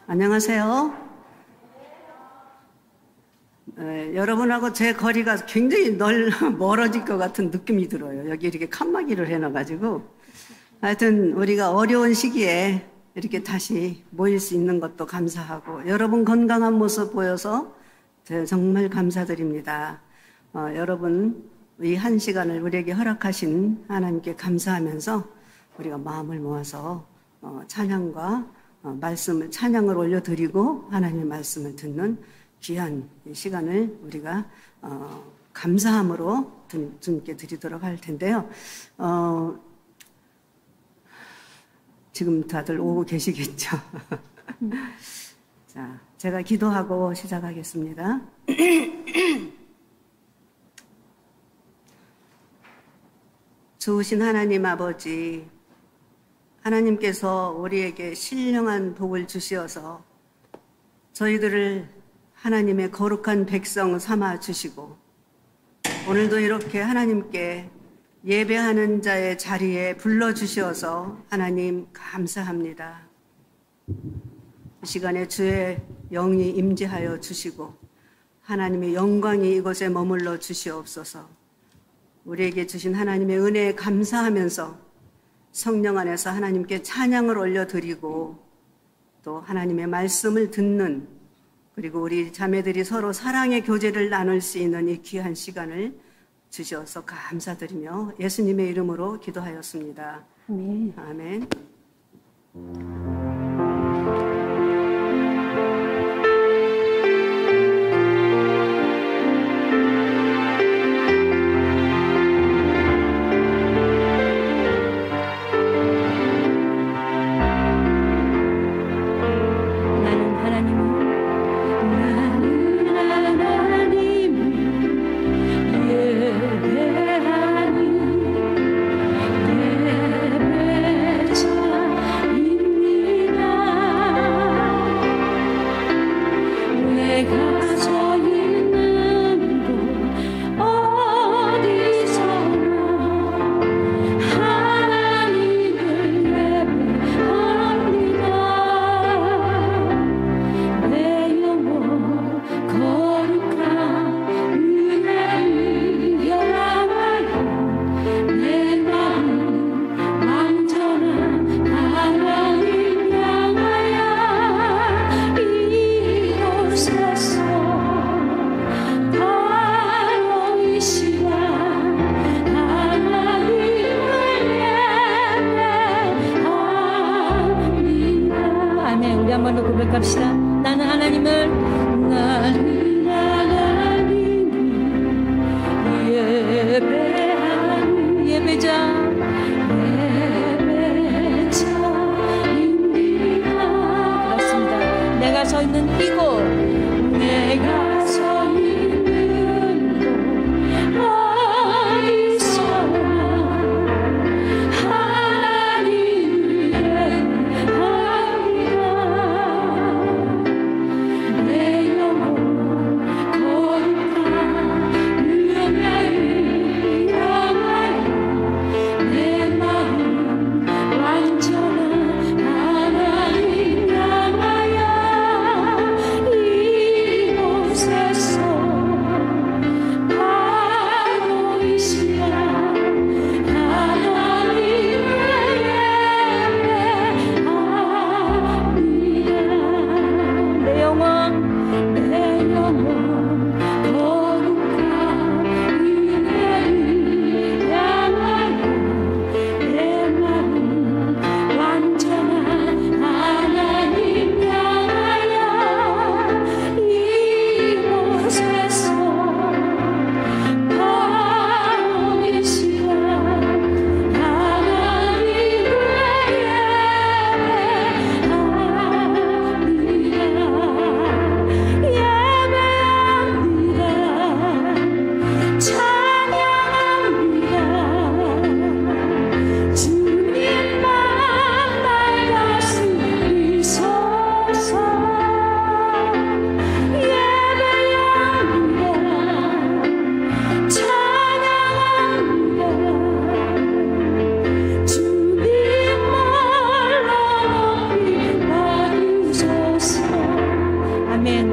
안녕하세요. 여러분하고 제 거리가 굉장히 멀어질 것 같은 느낌이 들어요. 여기 이렇게 칸막이를 해놔가지고. 하여튼 우리가 어려운 시기에 이렇게 다시 모일 수 있는 것도 감사하고, 여러분 건강한 모습 보여서 정말 감사드립니다. 여러분 이 한 시간을 우리에게 허락하신 하나님께 감사하면서 우리가 마음을 모아서 찬양과 찬양을 올려드리고 하나님의 말씀을 듣는 귀한 시간을 우리가 감사함으로 주님께 드리도록 할 텐데요. 지금 다들 오고 계시겠죠? 자, 제가 기도하고 시작하겠습니다. 좋으신 하나님 아버지, 하나님께서 우리에게 신령한 복을 주시어서 저희들을 하나님의 거룩한 백성 삼아 주시고, 오늘도 이렇게 하나님께 예배하는 자의 자리에 불러주셔서 하나님 감사합니다. 이 시간에 주의 영이 임재하여 주시고 하나님의 영광이 이곳에 머물러 주시옵소서. 우리에게 주신 하나님의 은혜에 감사하면서 성령 안에서 하나님께 찬양을 올려드리고 또 하나님의 말씀을 듣는, 그리고 우리 자매들이 서로 사랑의 교제를 나눌 수 있는 이 귀한 시간을 주셔서 감사드리며 예수님의 이름으로 기도하였습니다. 아멘. 아멘.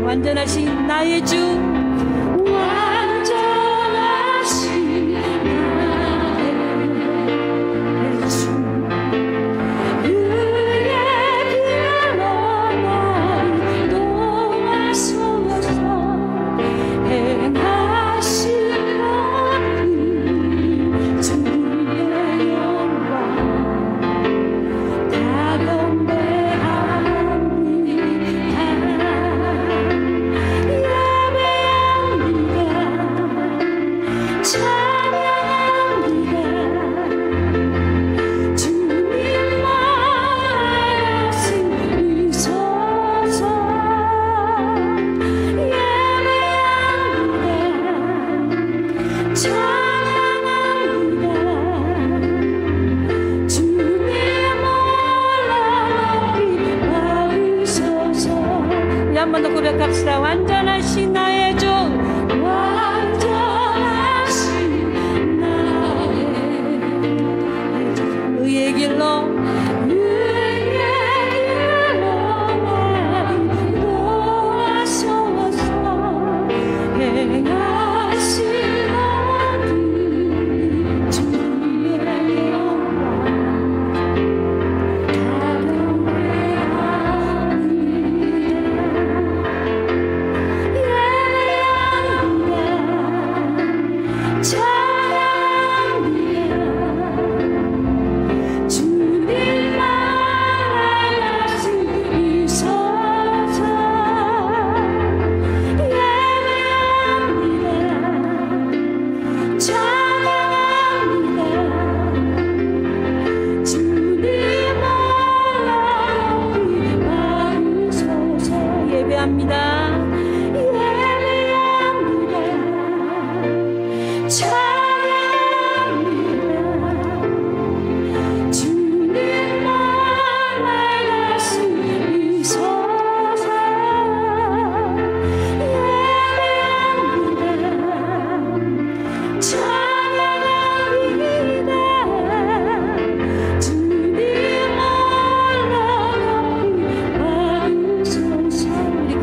완전하신 나의 주, 완전하신 나의 주, 그의 길로 나를 도와소서. 행하신 모든 주의 영광 다 한 번 더 고백합시다. 완전하신 나의 주, 완전하신 나의 주, 의의 길로 나를 도와소서. 행하신 모든 주의 영광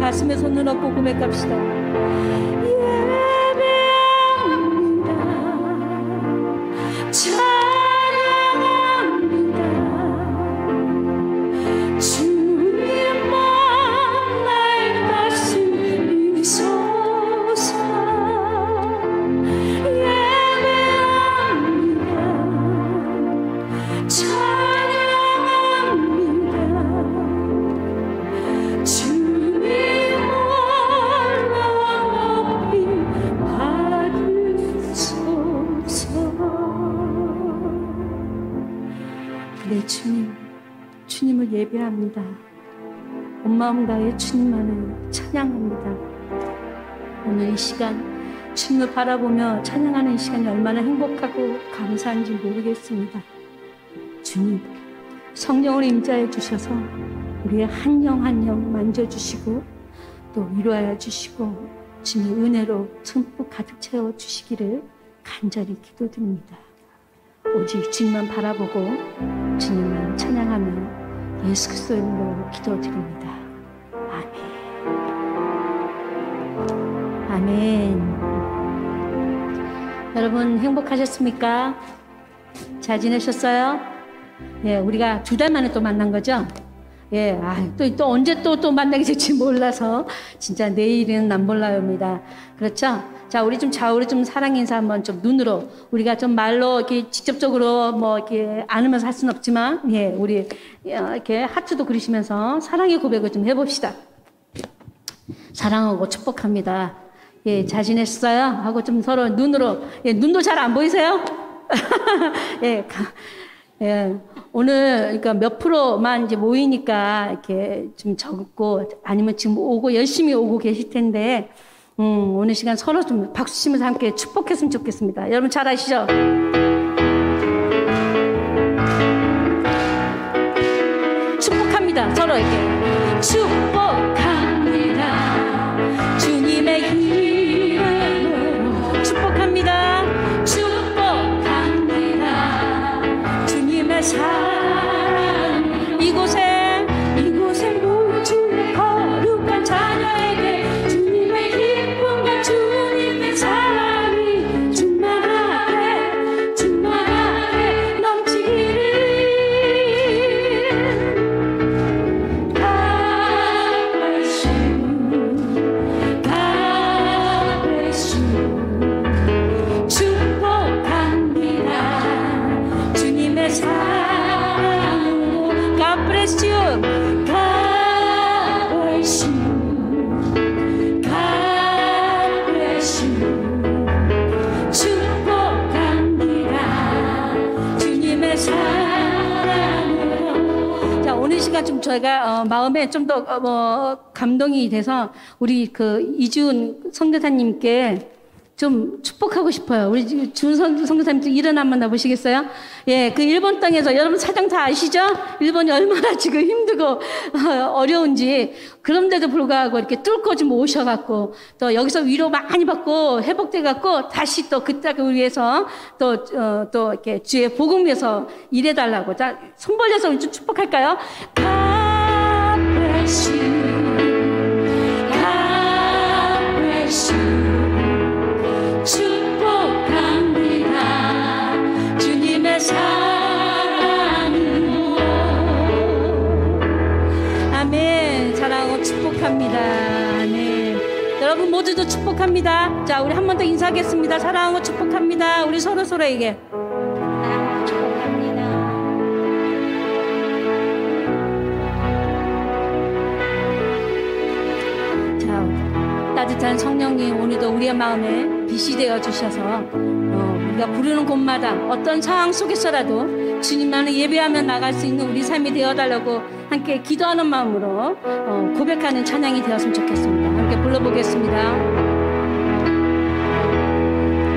가슴에 손을 얹고 고백합시다. 예배합니다. 찬양합니다. 주님만 날 다스리소서. 예배합니다. 찬양합니다. 네, 주님을 예배합니다. 온 마음 다해 주님만을 찬양합니다. 오늘 이 시간 주님을 바라보며 찬양하는 시간이 얼마나 행복하고 감사한지 모르겠습니다. 주님, 성령을 임자해 주셔서 우리의 한 영 한 영 만져주시고 또 위로하여 주시고 주님의 은혜로 듬뿍 가득 채워주시기를 간절히 기도드립니다. 오직 주님만 바라보고 주님만 찬양하며 예수 그리스도의 이름으로 기도드립니다. 아멘. 아멘. 여러분 행복하셨습니까? 잘 지내셨어요? 예, 우리가 2달 만에 또 만난 거죠? 예, 또 언제 또 만나게 될지 몰라서 진짜 내일은 안 몰라요입니다. 그렇죠? 자, 우리 좀 사랑 인사 한번 좀 눈으로, 우리가 좀 말로 이렇게 직접적으로 뭐 이렇게 안으면서 할 수는 없지만, 예, 우리 이렇게 하트도 그리시면서 사랑의 고백을 좀 해봅시다. 사랑하고 축복합니다. 예, 잘 지냈어요? 하고 좀 서로 눈으로, 예, 눈도 잘 안 보이세요? 예, 예, 오늘, 그러니까 몇 프로만 이제 모이니까 이렇게 좀 적고, 아니면 지금 열심히 오고 계실 텐데, 오늘 시간 서로 좀 박수 치면서 함께 축복했으면 좋겠습니다. 여러분 잘 아시죠? 축복합니다. 서로 이렇게. 축복합니다. 주님의 이름으로 축복합니다. 축복합니다. 주님의 사랑 이곳에 모든 거룩한 자녀에게 bless you. God bless you. God bless you. 축복합니다. 주님의 사랑으로. 자, 오늘 시간 좀 저희가 마음에 좀 더 감동이 돼서 우리 그 이준 선교사님께 좀 축복하고 싶어요. 우리 준 선교사님 좀 일어나 한번 나보시겠어요? 예, 그 일본 땅에서 여러분 사정 다 아시죠? 일본이 얼마나 지금 힘들고 어려운지. 그런데도 불구하고 이렇게 뚫고 좀 오셔갖고 또 여기서 위로 많이 받고 회복돼갖고 다시 또 그 땅을 위해서 또 이렇게 주의 복음 위해서 일해달라고. 자, 손 벌려서 우리 좀 축복할까요? God bless you. God bless you. 축복합니다. 주님의 사랑으로. 아멘. 사랑하고 축복합니다. 아멘. 여러분 모두도 축복합니다. 자, 우리 한 번 더 인사하겠습니다. 사랑하고 축복합니다. 우리 서로에게. 사랑하고 축복합니다. 자, 따뜻한 성령님 오늘도 우리의 마음에 빛이 되어 주셔서 우리가 부르는 곳마다 어떤 상황 속에서라도 주님만을 예배하며 나갈 수 있는 우리 삶이 되어달라고 함께 기도하는 마음으로 고백하는 찬양이 되었으면 좋겠습니다. 함께 불러보겠습니다.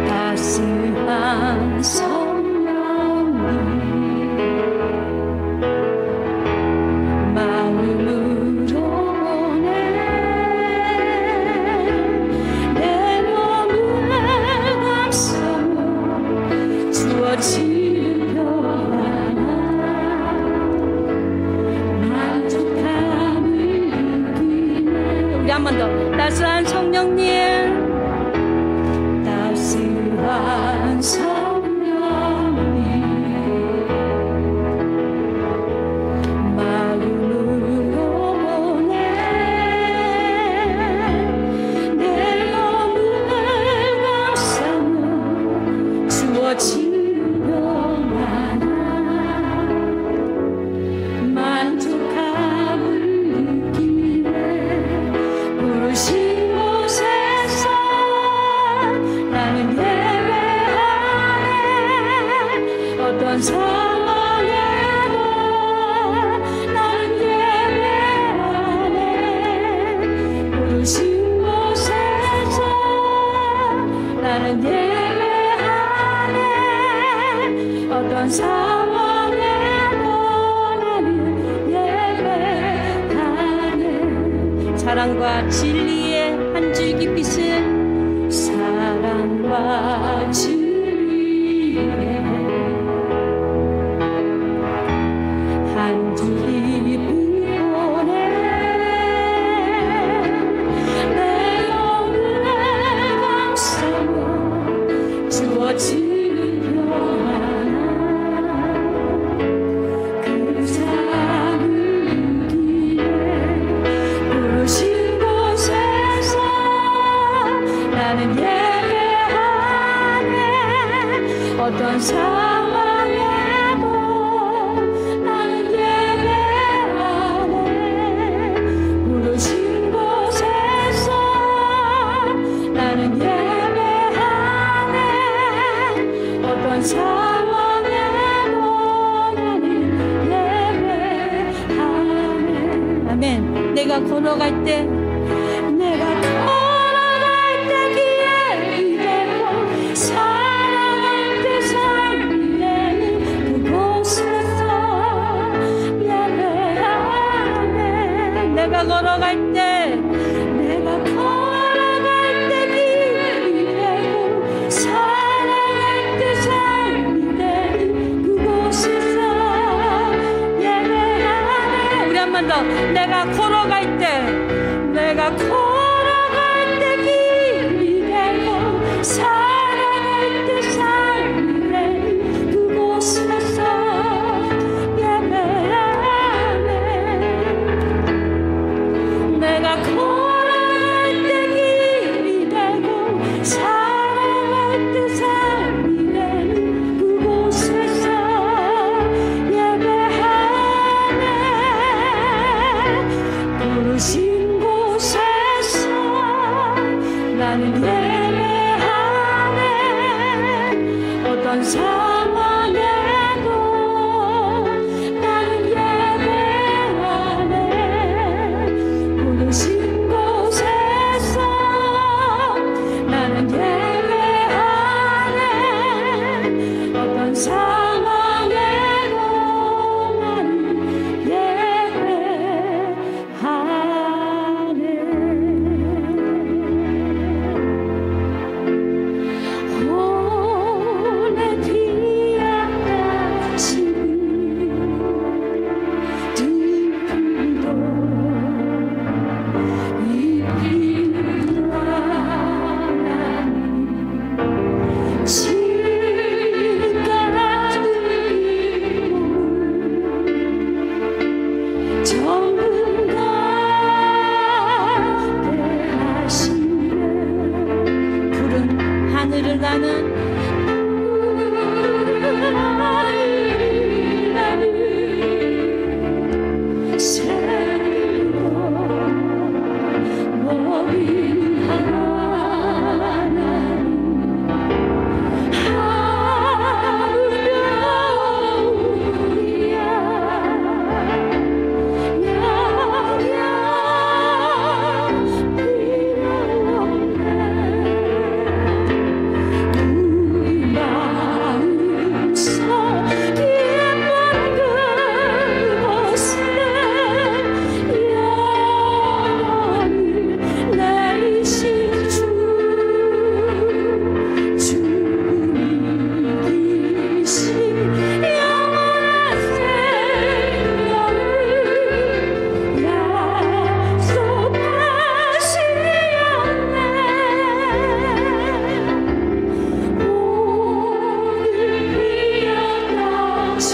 따스한 성령님 마음으로 내 몸을 감싸며 주어지는 평안한 만족함을 느끼네. 우리 한 번 더. 따스한 성령님 따스한 성령님 마음으로 내 몸을 감싸며 주어지는 평안한 만족함을 느끼네. 부르신 곳에서 나는 예배하네. 어떤 상황에도 나는 예배하네. 부르신 곳에서 나는 예배하네. 어떤 상황에도 나는 예배하네. 사랑과 진리의 한 줄기 빛을 사랑과 진리의 한 줄기 빛보내 내 영을 감싸며 주어지는 평안한 그 사랑을 느끼네. 부르신 곳에서 나는 예배하네. 어떤 상황에도 나는 예배하네. 부르신 곳에서 나는 예배하네. 어떤 상황에도 나는 예배하네. 아멘. 내가 걸어갈 때 길이 되고 살아갈 때 삶이 되는 그곳에서 예배하네. 내가 걸어갈 때 길이 되고 살아갈 때 삶이 되는 그곳에서 예배하네. 우리 한 번 더. 내가 걸어갈 때 길이 되고 살아갈 때 삶이 되는 그곳에서 예배하네. 내가 걸어갈 때 길이 되고 살아갈 때 삶이 되는 그곳에서 예배하네. 나는 예배하네. 어떤 상황에도 나는 예배하네. 부르신 곳에서 나는 예배하네. 어떤 상황에도 나는 예배하네. 오늘 비약같이 등불도 입히는 하나님 지금 같은 이 몸을 정금 가게 하시네. 푸른 하늘을 나는 새로 먹인 하나님 하루며 우리야 영영 필요없네. 우리 마음속 깊은 그곳에 영원을 내리신 주 주님이 계신 영원한 생명을 약속하시었네. 오늘 비어나지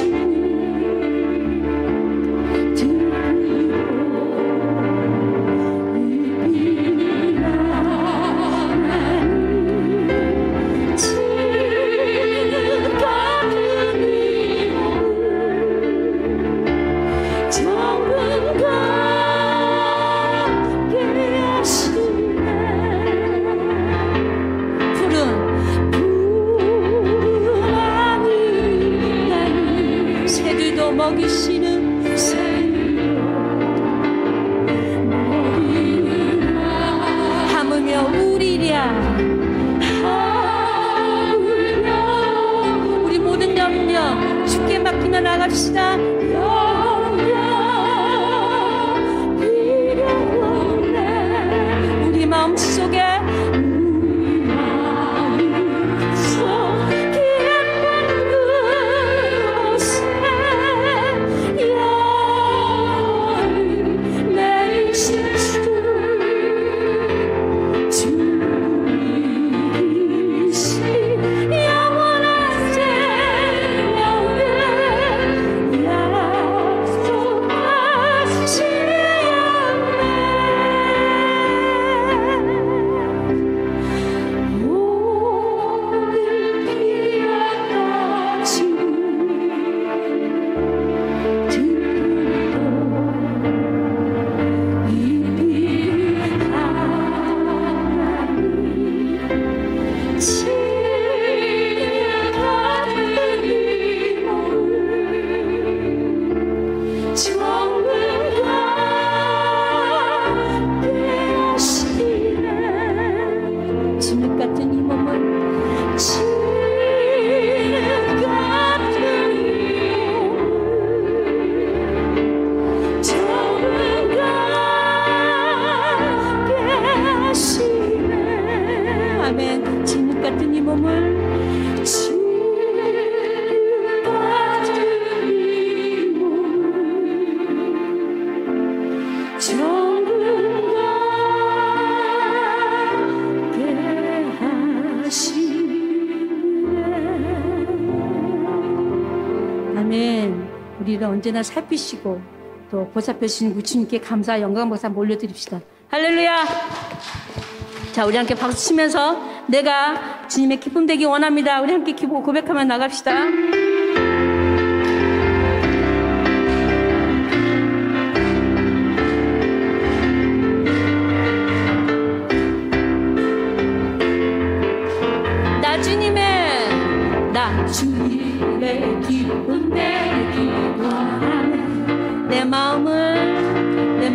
새들도 먹이시는 새로 하물며 우리랴 하물며 우리 모든 염려 주께 맡기며 나갑시다. 염려 필요 없네. 우리 마음속에 진흙 같은 이 몸을 진흙 같은 이 몸을 정을 가게 하시네. 아멘. 진흙 같은 이 몸을 진흙 같은 이 몸을 정을 아멘. 우리를 언제나 살피시고 또 보살펴 주시는 주님께 감사 영광 박수 올려드립시다. 할렐루야. 자, 우리 함께 박수 치면서 내가 주님의 기쁨 되기 원합니다. 우리 함께 기도 고백하며 나갑시다.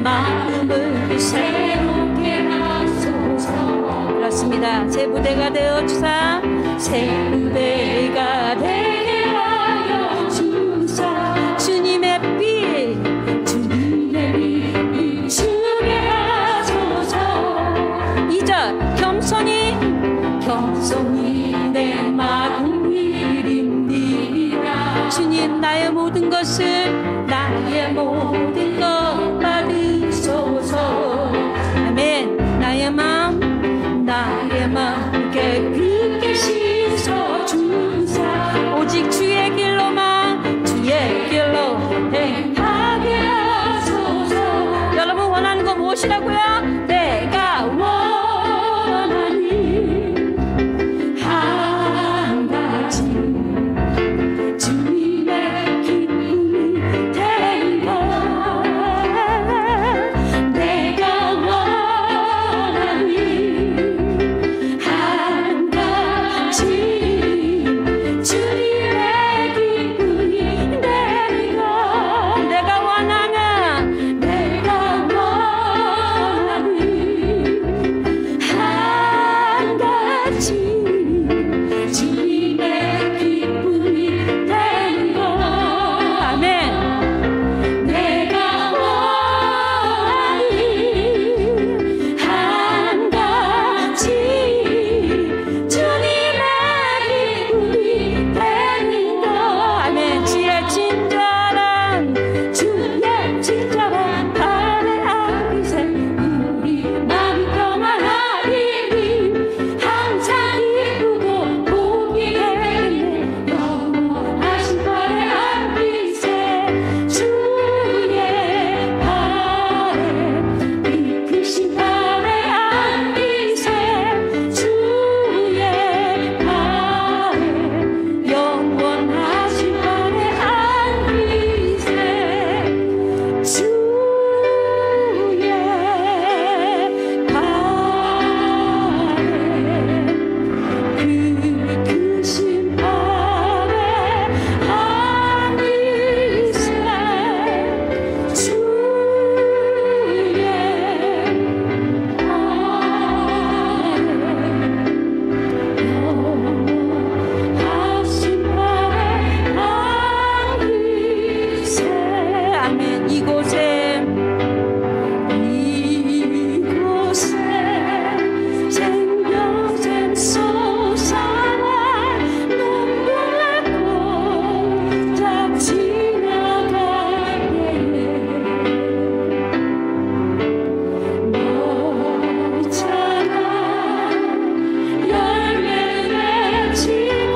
마음을 새롭게 하소서. 그렇습니다. 새 부대가 되어 주사, 새 부대가 되게 하여 주사. 주님의 빛 비추게 하소서. 2절 겸손히 내 마음 일입니다. 주님 나의 모든 것을 나의 모든 것 받으소서. 아멘. 나의 마음 깨끗게 씻어 주사. 오직 주의 길로만 주의 길로 행하게 하소서. 여러분 원하는 거 무엇이라고요? 내가 원하니 한 가지 주님의 기쁨이 되는 것. 내가 원하니 한 가지 주님의 기쁨이 되는 것. 내가 원하니 한 가지 주님의 기쁨이 되는 것. 아멘. 내가 원하니 한 가지 주님의 기쁨이 되는 것. 아멘. 주의 친절한 발의 앞에서 우리 마음이 평안하리니 항상 기쁘고 복이 되네. 영원하신 발의 앞에서 주의 발에 이끄신 발의 앞에서 주의 발에 영원하신 발의 앞에서 주의 발에 크신 발에 안기세 주의 영원하신 발에 안기세. 아멘. 이곳에 생명샘 솟아나 눈물의 꽃짝 지나가네. 너잖아 열매를 맺히고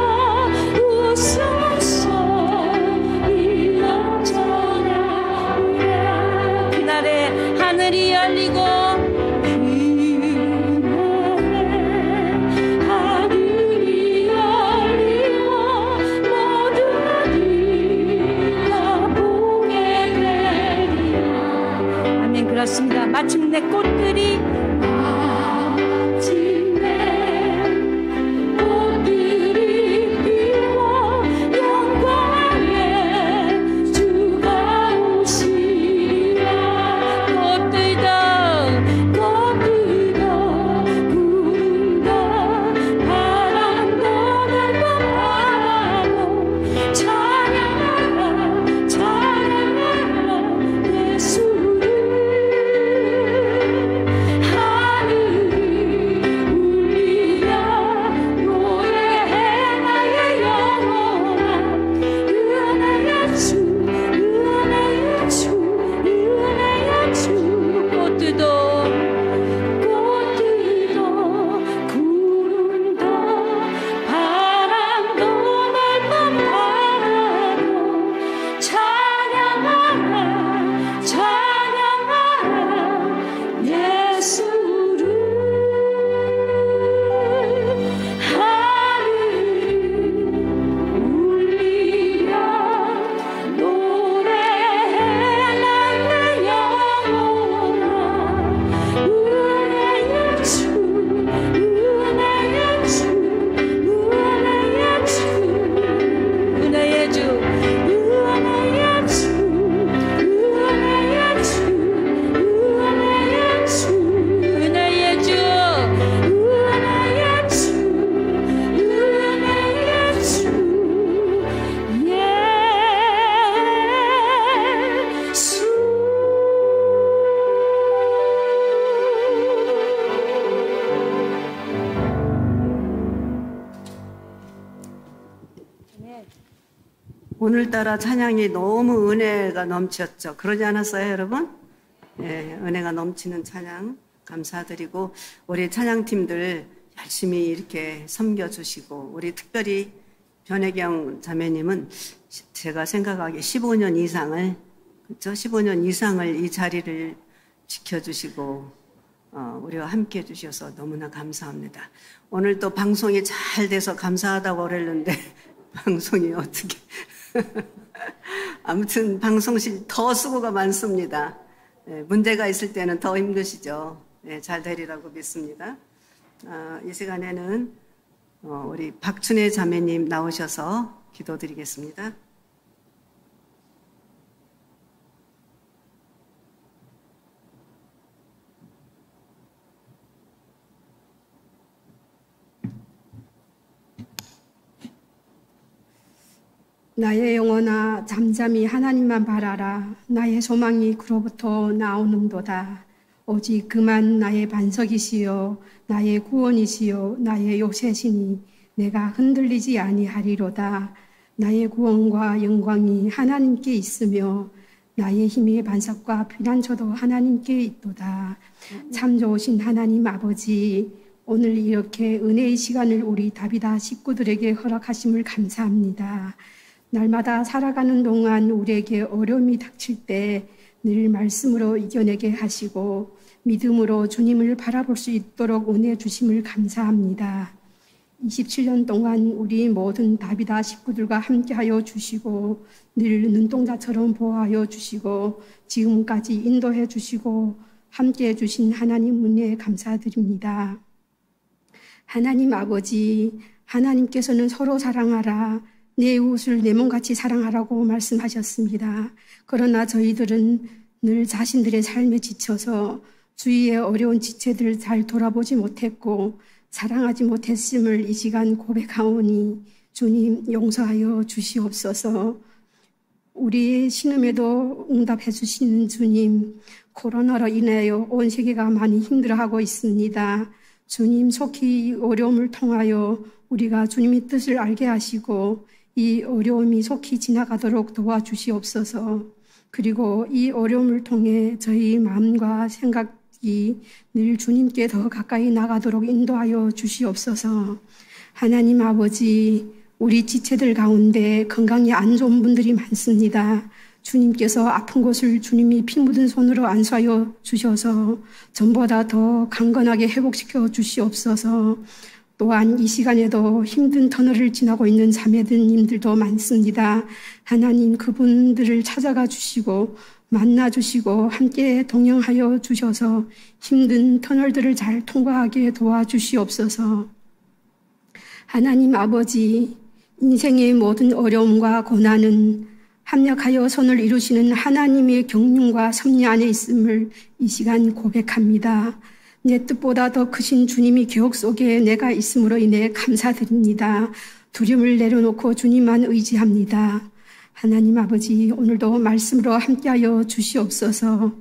웃음소리 넘쳐나. 그날에 하늘이 열리고 아멘. 그렇습니다. 마침내 꽃들이 피워 영광의 주가 오시리라. 꽃들도 구름도 바람도 날고 찬양하라 예수를. 오늘따라 찬양이 너무 은혜가 넘쳤죠. 그러지 않았어요, 여러분? 예, 은혜가 넘치는 찬양 감사드리고, 우리 찬양팀들 열심히 이렇게 섬겨주시고, 우리 특별히 변혜경 자매님은 제가 생각하기에 15년 이상을, 그렇죠? 15년 이상을 이 자리를 지켜주시고, 우리와 함께 해주셔서 너무나 감사합니다. 오늘 또 방송이 잘 돼서 감사하다고 그랬는데, 방송이 어떻게. 아무튼 방송실 더 수고가 많습니다. 네, 문제가 있을 때는 더 힘드시죠. 네, 잘 되리라고 믿습니다. 이 시간에는 우리 박춘혜 자매님 나오셔서 기도드리겠습니다. 나의 영혼아 잠잠히 하나님만 바라라. 나의 소망이 그로부터 나오는도다. 오직 그만 나의 반석이시요 나의 구원이시요 나의 요새시니 내가 흔들리지 아니하리로다. 나의 구원과 영광이 하나님께 있으며 나의 힘의 반석과 피난처도 하나님께 있도다. 참 좋으신 하나님 아버지, 오늘 이렇게 은혜의 시간을 우리 다비다 식구들에게 허락하심을 감사합니다. 날마다 살아가는 동안 우리에게 어려움이 닥칠 때 늘 말씀으로 이겨내게 하시고 믿음으로 주님을 바라볼 수 있도록 은혜 주심을 감사합니다. 27년 동안 우리 모든 다비다 식구들과 함께하여 주시고 늘 눈동자처럼 보호하여 주시고 지금까지 인도해 주시고 함께해 주신 하나님 은혜에 감사드립니다. 하나님 아버지, 하나님께서는 서로 사랑하라, 내 이웃을 내 몸같이 사랑하라고 말씀하셨습니다. 그러나 저희들은 늘 자신들의 삶에 지쳐서 주위의 어려운 지체들을 잘 돌아보지 못했고 사랑하지 못했음을 이 시간 고백하오니 주님 용서하여 주시옵소서. 우리의 신음에도 응답해 주시는 주님, 코로나로 인하여 온 세계가 많이 힘들어하고 있습니다. 주님 속히 이 어려움을 통하여 우리가 주님의 뜻을 알게 하시고 이 어려움이 속히 지나가도록 도와주시옵소서. 그리고 이 어려움을 통해 저희 마음과 생각이 늘 주님께 더 가까이 나가도록 인도하여 주시옵소서. 하나님 아버지, 우리 지체들 가운데 건강이 안 좋은 분들이 많습니다. 주님께서 아픈 곳을 주님이 피 묻은 손으로 안수하여 주셔서 전보다 더 강건하게 회복시켜 주시옵소서. 또한 이 시간에도 힘든 터널을 지나고 있는 자매들님들도 많습니다. 하나님 그분들을 찾아가 주시고 만나 주시고 함께 동행하여 주셔서 힘든 터널들을 잘 통과하게 도와주시옵소서. 하나님 아버지, 인생의 모든 어려움과 고난은 합력하여 선을 이루시는 하나님의 경륜과 섭리 안에 있음을 이 시간 고백합니다. 내 뜻보다 더 크신 주님이 계획 속에 내가 있음으로 인해 감사드립니다. 두려움을 내려놓고 주님만 의지합니다. 하나님 아버지, 오늘도 말씀으로 함께하여 주시옵소서.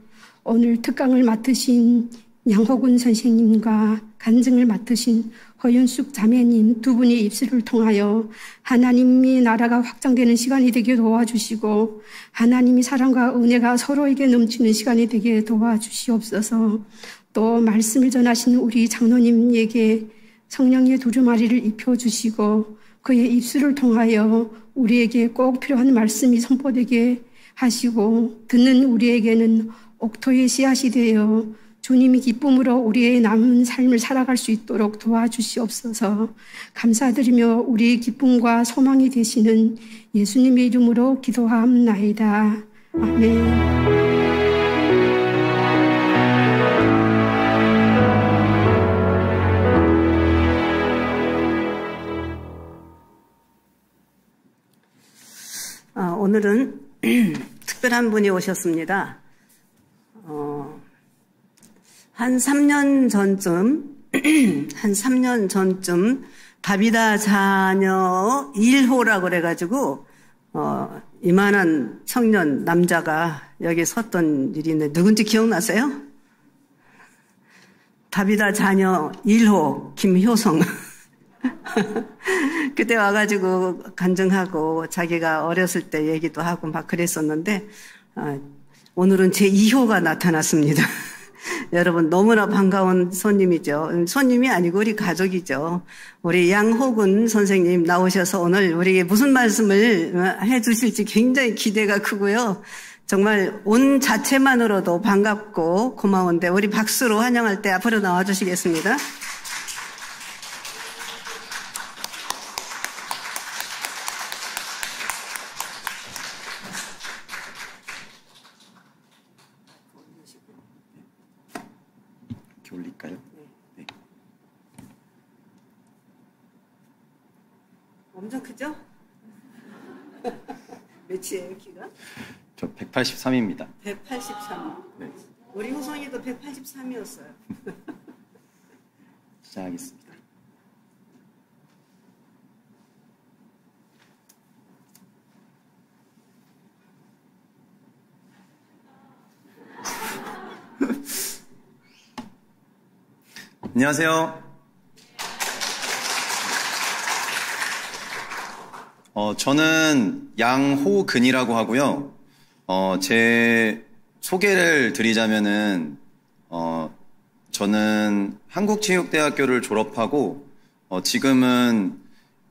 오늘 특강을 맡으신 양호군 선생님과 간증을 맡으신 허윤숙 자매님 두 분의 입술을 통하여 하나님의 나라가 확장되는 시간이 되게 도와주시고 하나님의 사랑과 은혜가 서로에게 넘치는 시간이 되게 도와주시옵소서. 또 말씀을 전하신 우리 장로님에게 성령의 두루마리를 입혀주시고 그의 입술을 통하여 우리에게 꼭 필요한 말씀이 선포되게 하시고 듣는 우리에게는 옥토의 씨앗이 되어 주님이 기쁨으로 우리의 남은 삶을 살아갈 수 있도록 도와주시옵소서. 감사드리며 우리의 기쁨과 소망이 되시는 예수님의 이름으로 기도하옵나이다. 아멘. 오늘은 특별한 분이 오셨습니다. 한 3년 전쯤 다비다 자녀 1호라고 그래가지고 이만한 청년 남자가 여기 섰던 일이 있는데 누군지 기억나세요? 다비다 자녀 1호 김효성 그때 와가지고 간증하고 자기가 어렸을 때 얘기도 하고 막 그랬었는데 오늘은 제 2호가 나타났습니다. 여러분 너무나 반가운 손님이죠. 손님이 아니고 우리 가족이죠. 우리 양호근 선생님 나오셔서 오늘 우리에게 무슨 말씀을 해주실지 굉장히 기대가 크고요. 정말 온 자체만으로도 반갑고 고마운데 우리 박수로 환영할 때 앞으로 나와주시겠습니다. 이렇게 올릴까요? 네. 엄청 크죠? 몇이에요, 키가? 저 183입니다. 183. 네. 우리 호성이도 183이었어요. 시작하겠습니다. 안녕하세요. 저는 양호근이라고 하고요. 제 소개를 드리자면은, 저는 한국체육대학교를 졸업하고, 지금은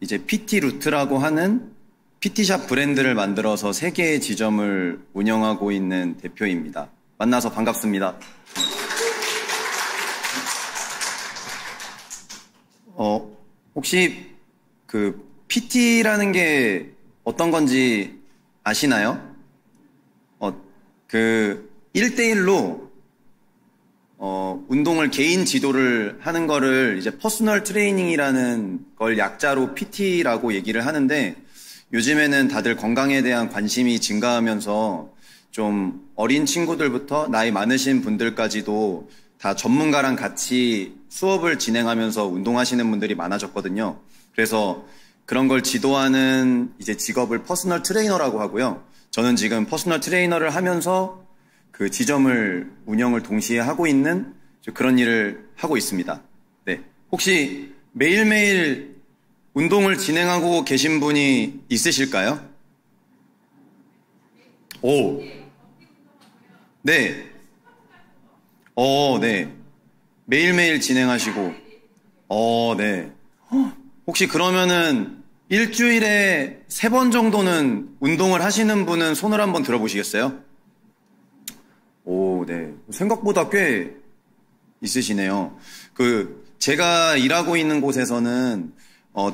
이제 PT루트라고 하는 PT샵 브랜드를 만들어서 3개의 지점을 운영하고 있는 대표입니다. 만나서 반갑습니다. 혹시 그 PT라는 게 어떤 건지 아시나요? 그 1대1로 운동을 개인 지도를 하는 거를 이제 퍼스널 트레이닝이라는 걸 약자로 PT라고 얘기를 하는데, 요즘에는 다들 건강에 대한 관심이 증가하면서 좀 어린 친구들부터 나이 많으신 분들까지도 다 전문가랑 같이 수업을 진행하면서 운동하시는 분들이 많아졌거든요. 그래서 그런 걸 지도하는 이제 직업을 퍼스널 트레이너라고 하고요. 저는 지금 퍼스널 트레이너를 하면서 그 지점을 운영을 동시에 하고 있는 그런 일을 하고 있습니다. 네. 혹시 매일매일 운동을 진행하고 계신 분이 있으실까요? 오. 네. 네. 매일매일 진행하시고, 네. 혹시 그러면은 일주일에 3번 정도는 운동을 하시는 분은 손을 한번 들어보시겠어요? 오, 네. 생각보다 꽤 있으시네요. 제가 일하고 있는 곳에서는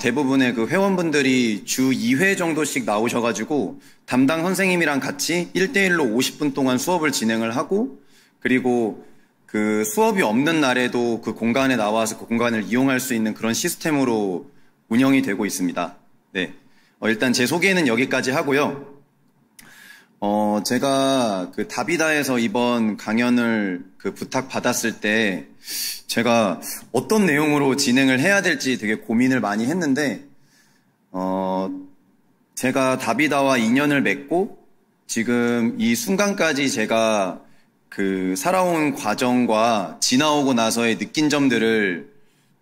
대부분의 그 회원분들이 주 2회 정도씩 나오셔가지고 담당 선생님이랑 같이 1대1로 50분 동안 수업을 진행을 하고, 그리고 그 수업이 없는 날에도 그 공간에 나와서 그 공간을 이용할 수 있는 그런 시스템으로 운영이 되고 있습니다. 네. 일단 제 소개는 여기까지 하고요. 제가 그 다비다에서 이번 강연을 그 부탁받았을 때 제가 어떤 내용으로 진행을 해야 될지 되게 고민을 많이 했는데, 제가 다비다와 인연을 맺고 지금 이 순간까지 제가 그 살아온 과정과 지나오고 나서의 느낀 점들을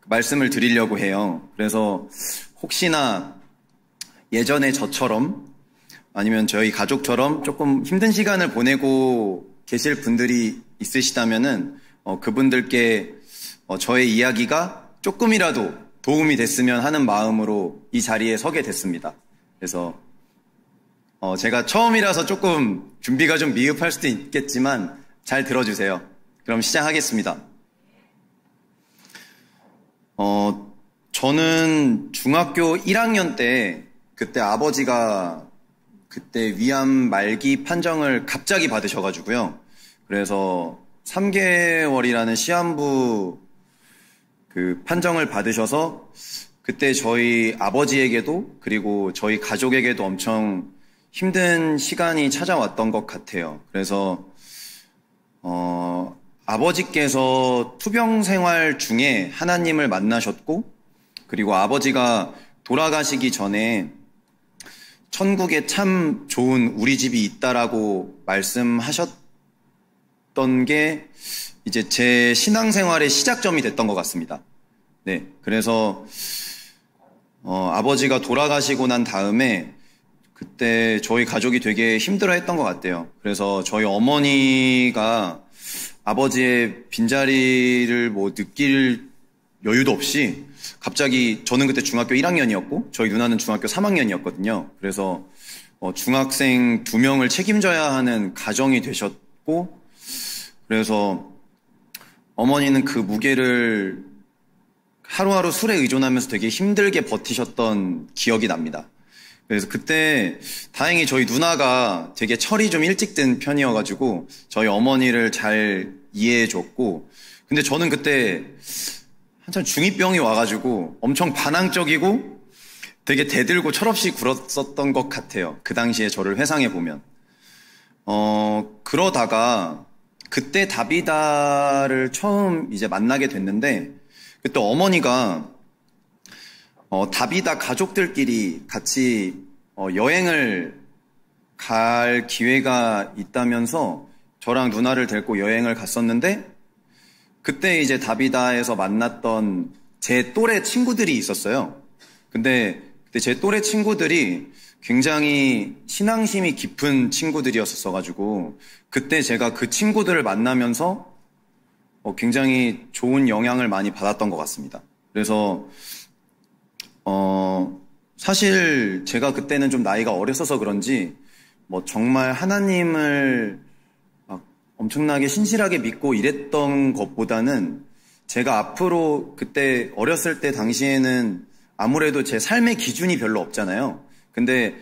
말씀을 드리려고 해요. 그래서 혹시나 예전에 저처럼 아니면 저희 가족처럼 조금 힘든 시간을 보내고 계실 분들이 있으시다면은 그분들께 저의 이야기가 조금이라도 도움이 됐으면 하는 마음으로 이 자리에 서게 됐습니다. 그래서 제가 처음이라서 조금 준비가 좀 미흡할 수도 있겠지만 잘 들어주세요. 그럼 시작하겠습니다. 저는 중학교 1학년 때 그때 아버지가 그때 위암 말기 판정을 갑자기 받으셔가지고요. 그래서 3개월이라는 시한부 그 판정을 받으셔서 그때 저희 아버지에게도 그리고 저희 가족에게도 엄청 힘든 시간이 찾아왔던 것 같아요. 그래서 아버지께서 투병 생활 중에 하나님을 만나셨고, 그리고 아버지가 돌아가시기 전에 천국에 참 좋은 우리 집이 있다라고 말씀하셨던 게 이제 제 신앙생활의 시작점이 됐던 것 같습니다. 네, 그래서 아버지가 돌아가시고 난 다음에 그때 저희 가족이 되게 힘들어했던 것 같아요. 그래서 저희 어머니가 아버지의 빈자리를 뭐 느낄 여유도 없이 갑자기 저는 그때 중학교 1학년이었고 저희 누나는 중학교 3학년이었거든요. 그래서 중학생 2명을 책임져야 하는 가정이 되셨고 그래서 어머니는 그 무게를 하루하루 술에 의존하면서 되게 힘들게 버티셨던 기억이 납니다. 그래서 그때 다행히 저희 누나가 되게 철이 좀 일찍 든 편이어가지고 저희 어머니를 잘 이해해줬고 근데 저는 그때 한참 중2병이 와가지고 엄청 반항적이고 되게 대들고 철없이 굴었었던 것 같아요. 그 당시에 저를 회상해보면. 그러다가 그때 다비다를 처음 이제 만나게 됐는데 그때 어머니가 다비다 가족들끼리 같이 여행을 갈 기회가 있다면서 저랑 누나를 데리고 여행을 갔었는데 그때 이제 다비다에서 만났던 제 또래 친구들이 있었어요. 근데 그때 제 또래 친구들이 굉장히 신앙심이 깊은 친구들이었어가지고 그때 제가 그 친구들을 만나면서 굉장히 좋은 영향을 많이 받았던 것 같습니다. 그래서 사실 제가 그때는 좀 나이가 어렸어서 그런지 뭐 정말 하나님을 막 엄청나게 신실하게 믿고 이랬던 것보다는 제가 앞으로 그때 어렸을 때 당시에는 아무래도 제 삶의 기준이 별로 없잖아요. 근데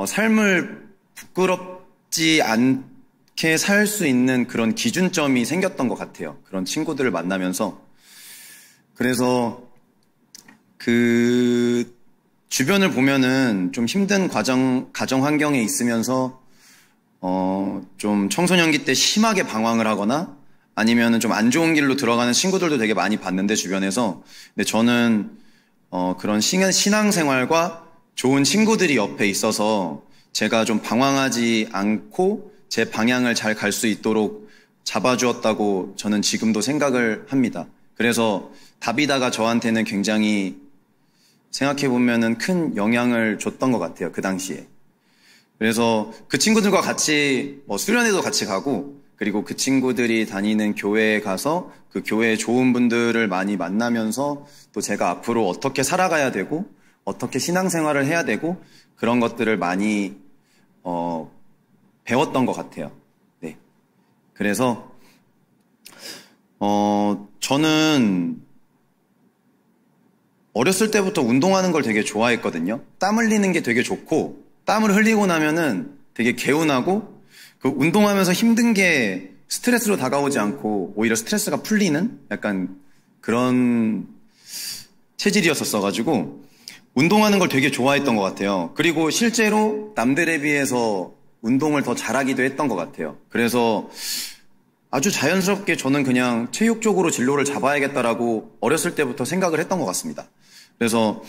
삶을 부끄럽지 않게 살 수 있는 그런 기준점이 생겼던 것 같아요. 그런 친구들을 만나면서. 그래서 그 주변을 보면은 좀 힘든 가정 환경에 있으면서 좀 청소년기 때 심하게 방황을 하거나 아니면은 좀 안 좋은 길로 들어가는 친구들도 되게 많이 봤는데 주변에서. 근데 저는 그런 신앙생활과 좋은 친구들이 옆에 있어서 제가 좀 방황하지 않고 제 방향을 잘 갈 수 있도록 잡아주었다고 저는 지금도 생각을 합니다. 그래서 다비다가 저한테는 굉장히 생각해보면은 큰 영향을 줬던 것 같아요. 그 당시에. 그래서 그 친구들과 같이 수련회도 같이 가고 그리고 그 친구들이 다니는 교회에 가서 그 교회의 좋은 분들을 많이 만나면서 또 제가 앞으로 어떻게 살아가야 되고 어떻게 신앙생활을 해야 되고 그런 것들을 많이 배웠던 것 같아요. 네. 그래서 저는 어렸을 때부터 운동하는 걸 되게 좋아했거든요. 땀 흘리는 게 되게 좋고 땀을 흘리고 나면은 되게 개운하고 그 운동하면서 힘든 게 스트레스로 다가오지 않고 오히려 스트레스가 풀리는 약간 그런 체질이었었어가지고 운동하는 걸 되게 좋아했던 것 같아요. 그리고 실제로 남들에 비해서 운동을 더 잘하기도 했던 것 같아요. 그래서 아주 자연스럽게 저는 그냥 체육 쪽으로 진로를 잡아야겠다라고 어렸을 때부터 생각을 했던 것 같습니다. 그래서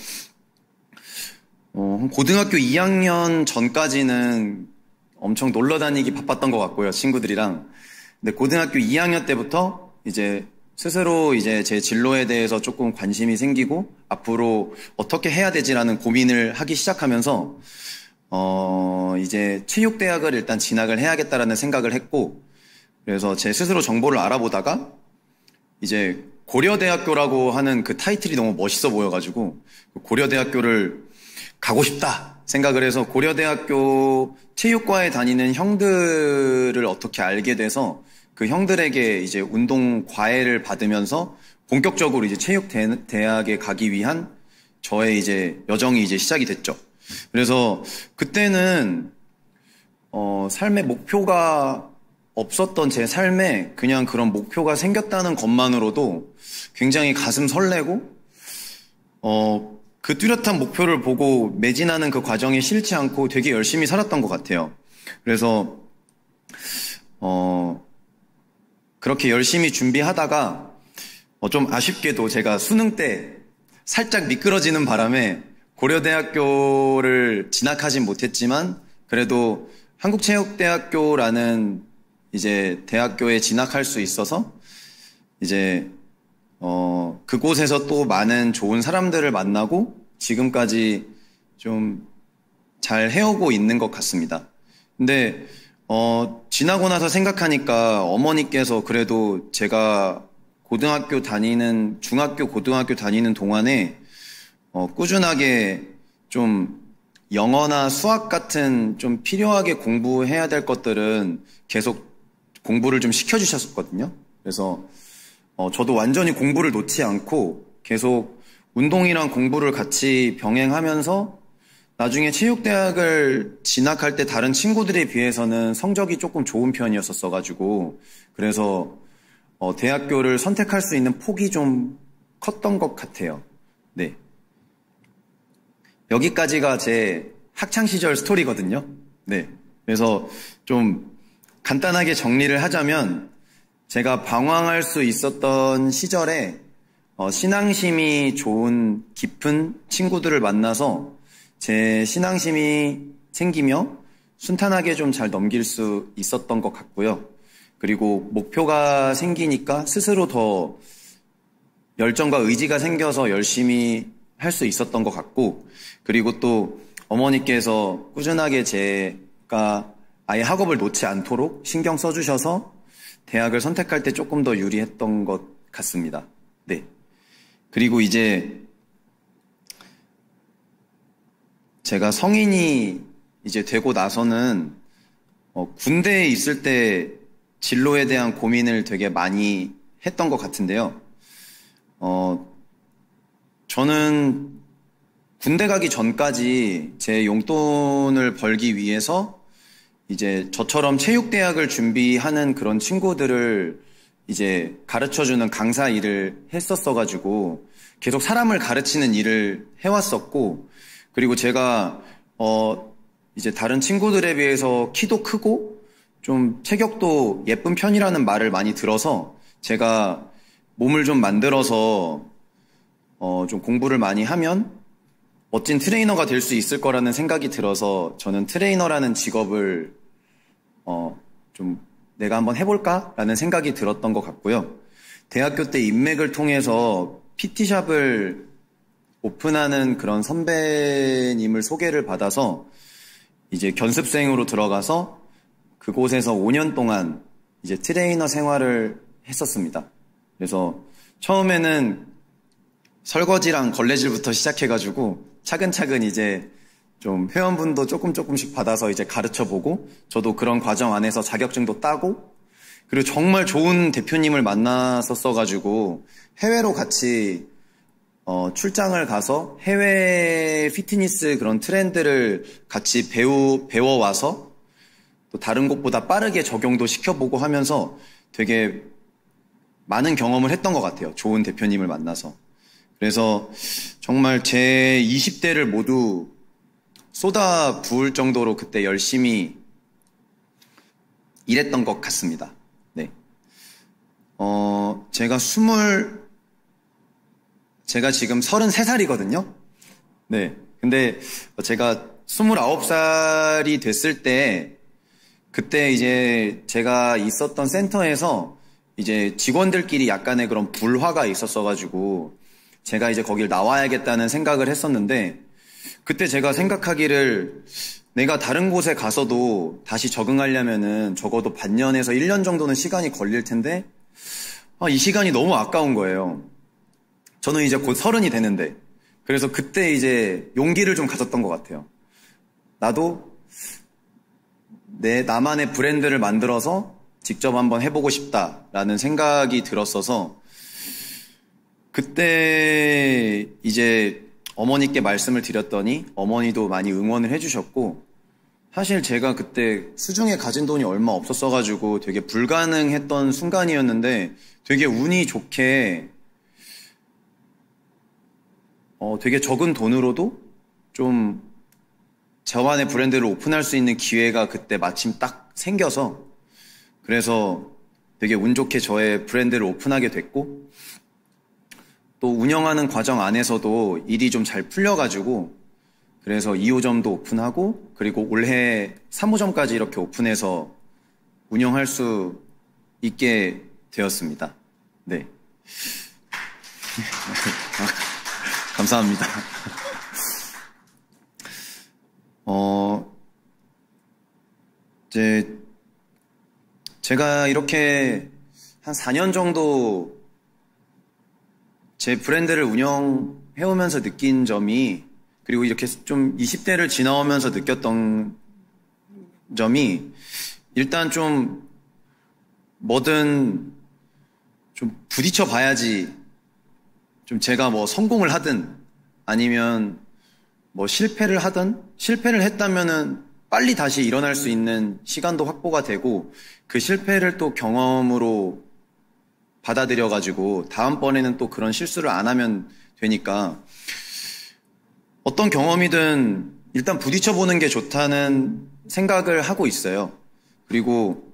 고등학교 2학년 전까지는 엄청 놀러 다니기 바빴던 것 같고요, 친구들이랑. 근데 고등학교 2학년 때부터 이제 스스로 이제 제 진로에 대해서 조금 관심이 생기고 앞으로 어떻게 해야 되지라는 고민을 하기 시작하면서 이제 체육대학을 일단 진학을 해야겠다라는 생각을 했고 그래서 제 스스로 정보를 알아보다가 이제 고려대학교라고 하는 그 타이틀이 너무 멋있어 보여가지고 고려대학교를 가고 싶다 생각을 해서 고려대학교 체육과에 다니는 형들을 어떻게 알게 돼서 그 형들에게 이제 운동 과외를 받으면서 본격적으로 이제 체육대학에 가기 위한 저의 이제 여정이 이제 시작이 됐죠. 그래서 그때는 삶의 목표가 없었던 제 삶에 그냥 그런 목표가 생겼다는 것만으로도 굉장히 가슴 설레고 그 뚜렷한 목표를 보고 매진하는 그 과정이 싫지 않고 되게 열심히 살았던 것 같아요. 그래서 그렇게 열심히 준비하다가 좀 아쉽게도 제가 수능 때 살짝 미끄러지는 바람에 고려대학교를 진학하진 못했지만 그래도 한국체육대학교라는 이제 대학교에 진학할 수 있어서 이제 그곳에서 또 많은 좋은 사람들을 만나고 지금까지 좀 잘 해오고 있는 것 같습니다. 근데 지나고 나서 생각하니까 어머니께서 그래도 제가 중학교, 고등학교 다니는 동안에 꾸준하게 좀 영어나 수학 같은 좀 필요하게 공부해야 될 것들은 계속 공부를 좀 시켜주셨었거든요. 그래서 저도 완전히 공부를 놓지 않고 계속 운동이랑 공부를 같이 병행하면서 나중에 체육대학을 진학할 때 다른 친구들에 비해서는 성적이 조금 좋은 편이었었어가지고 그래서 대학교를 선택할 수 있는 폭이 좀 컸던 것 같아요. 네. 여기까지가 제 학창시절 스토리거든요. 네. 그래서 좀 간단하게 정리를 하자면 제가 방황할 수 있었던 시절에 신앙심이 좋은 깊은 친구들을 만나서 제 신앙심이 생기며 순탄하게 좀 잘 넘길 수 있었던 것 같고요. 그리고 목표가 생기니까 스스로 더 열정과 의지가 생겨서 열심히 할 수 있었던 것 같고, 그리고 또 어머니께서 꾸준하게 제가 아예 학업을 놓지 않도록 신경 써주셔서 대학을 선택할 때 조금 더 유리했던 것 같습니다. 네. 그리고 이제 제가 성인이 이제 되고 나서는 군대에 있을 때 진로에 대한 고민을 되게 많이 했던 것 같은데요. 저는 군대 가기 전까지 제 용돈을 벌기 위해서 이제 저처럼 체육대학을 준비하는 그런 친구들을 이제 가르쳐주는 강사 일을 했었어가지고 계속 사람을 가르치는 일을 해왔었고, 그리고 제가 이제 다른 친구들에 비해서 키도 크고 좀 체격도 예쁜 편이라는 말을 많이 들어서 제가 몸을 좀 만들어서 좀 공부를 많이 하면 멋진 트레이너가 될 수 있을 거라는 생각이 들어서 저는 트레이너라는 직업을 좀 내가 한번 해볼까라는 생각이 들었던 것 같고요. 대학교 때 인맥을 통해서 PT샵을 오픈하는 그런 선배님을 소개를 받아서 이제 견습생으로 들어가서 그곳에서 5년 동안 이제 트레이너 생활을 했었습니다. 그래서 처음에는 설거지랑 걸레질부터 시작해가지고 차근차근 이제 좀 회원분도 조금씩 받아서 이제 가르쳐보고, 저도 그런 과정 안에서 자격증도 따고, 그리고 정말 좋은 대표님을 만났었어가지고 해외로 같이 출장을 가서 해외 피트니스 그런 트렌드를 같이 배워와서 또 다른 곳보다 빠르게 적용도 시켜보고 하면서 되게 많은 경험을 했던 것 같아요. 좋은 대표님을 만나서. 그래서 정말 제 20대를 모두 쏟아 부을 정도로 그때 열심히 일했던 것 같습니다. 네. 제가 지금 33살이거든요. 네. 근데 제가 29살이 됐을 때, 그때 이제 제가 있었던 센터에서 이제 직원들끼리 약간의 그런 불화가 있었어가지고, 제가 이제 거길 나와야겠다는 생각을 했었는데, 그때 제가 생각하기를 내가 다른 곳에 가서도 다시 적응하려면은 적어도 반년에서 1년 정도는 시간이 걸릴 텐데, 이 시간이 너무 아까운 거예요. 저는 이제 곧 30이 되는데. 그래서 그때 이제 용기를 좀 가졌던 것 같아요. 나도 나만의 브랜드를 만들어서 직접 한번 해보고 싶다라는 생각이 들었어서, 그때 이제 어머니께 말씀을 드렸더니 어머니도 많이 응원을 해주셨고, 사실 제가 그때 수중에 가진 돈이 얼마 없었어가지고 되게 불가능했던 순간이었는데, 되게 운이 좋게 되게 적은 돈으로도 좀 저만의 브랜드를 오픈할 수 있는 기회가 그때 마침 딱 생겨서, 그래서 되게 운 좋게 저의 브랜드를 오픈하게 됐고, 또 운영하는 과정 안에서도 일이 좀 잘 풀려가지고, 그래서 2호점도 오픈하고, 그리고 올해 3호점까지 이렇게 오픈해서 운영할 수 있게 되었습니다. 네. 감사합니다. 이제 제가 이렇게 한 4년 정도 제 브랜드를 운영해오면서 느낀 점이, 그리고 이렇게 좀 20대를 지나오면서 느꼈던 점이, 일단 좀 뭐든 좀 부딪혀 봐야지, 좀 제가 뭐 성공을 하든 아니면 뭐 실패를 하든, 실패를 했다면은 빨리 다시 일어날 수 있는 시간도 확보가 되고, 그 실패를 또 경험으로 받아들여가지고 다음번에는 또 그런 실수를 안 하면 되니까, 어떤 경험이든 일단 부딪혀보는 게 좋다는 생각을 하고 있어요. 그리고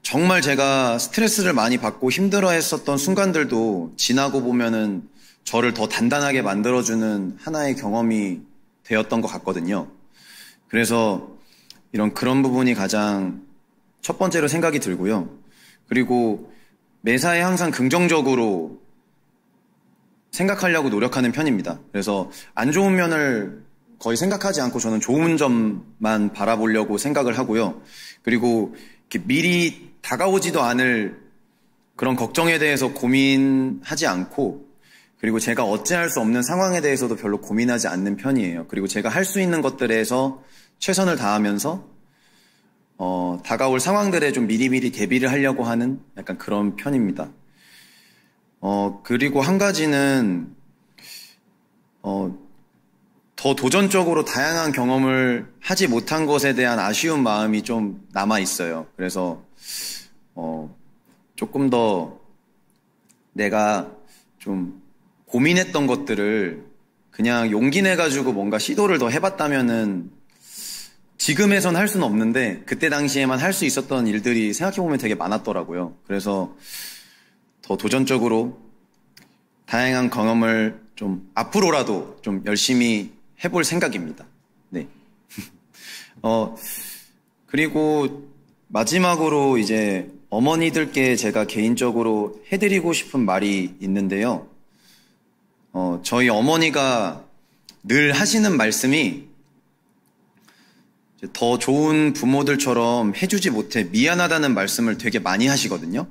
정말 제가 스트레스를 많이 받고 힘들어했었던 순간들도 지나고 보면은 저를 더 단단하게 만들어주는 하나의 경험이 되었던 것 같거든요. 그래서 그런 부분이 가장 첫 번째로 생각이 들고요. 그리고 매사에 항상 긍정적으로 생각하려고 노력하는 편입니다. 그래서 안 좋은 면을 거의 생각하지 않고 저는 좋은 점만 바라보려고 생각을 하고요. 그리고 이렇게 미리 다가오지도 않을 그런 걱정에 대해서 고민하지 않고, 그리고 제가 어찌할 수 없는 상황에 대해서도 별로 고민하지 않는 편이에요. 그리고 제가 할 수 있는 것들에서 최선을 다하면서 다가올 상황들에 좀 미리미리 대비를 하려고 하는 약간 그런 편입니다. 그리고 한 가지는 더 도전적으로 다양한 경험을 하지 못한 것에 대한 아쉬운 마음이 좀 남아 있어요. 그래서 조금 더 내가 좀 고민했던 것들을 그냥 용기 내가지고 뭔가 시도를 더 해봤다면은, 지금에선 할 수는 없는데 그때 당시에만 할 수 있었던 일들이 생각해보면 되게 많았더라고요. 그래서 더 도전적으로 다양한 경험을 좀 앞으로라도 좀 열심히 해볼 생각입니다. 네. 그리고 마지막으로 이제 어머니들께 제가 개인적으로 해드리고 싶은 말이 있는데요. 저희 어머니가 늘 하시는 말씀이, 더 좋은 부모들처럼 해주지 못해 미안하다는 말씀을 되게 많이 하시거든요.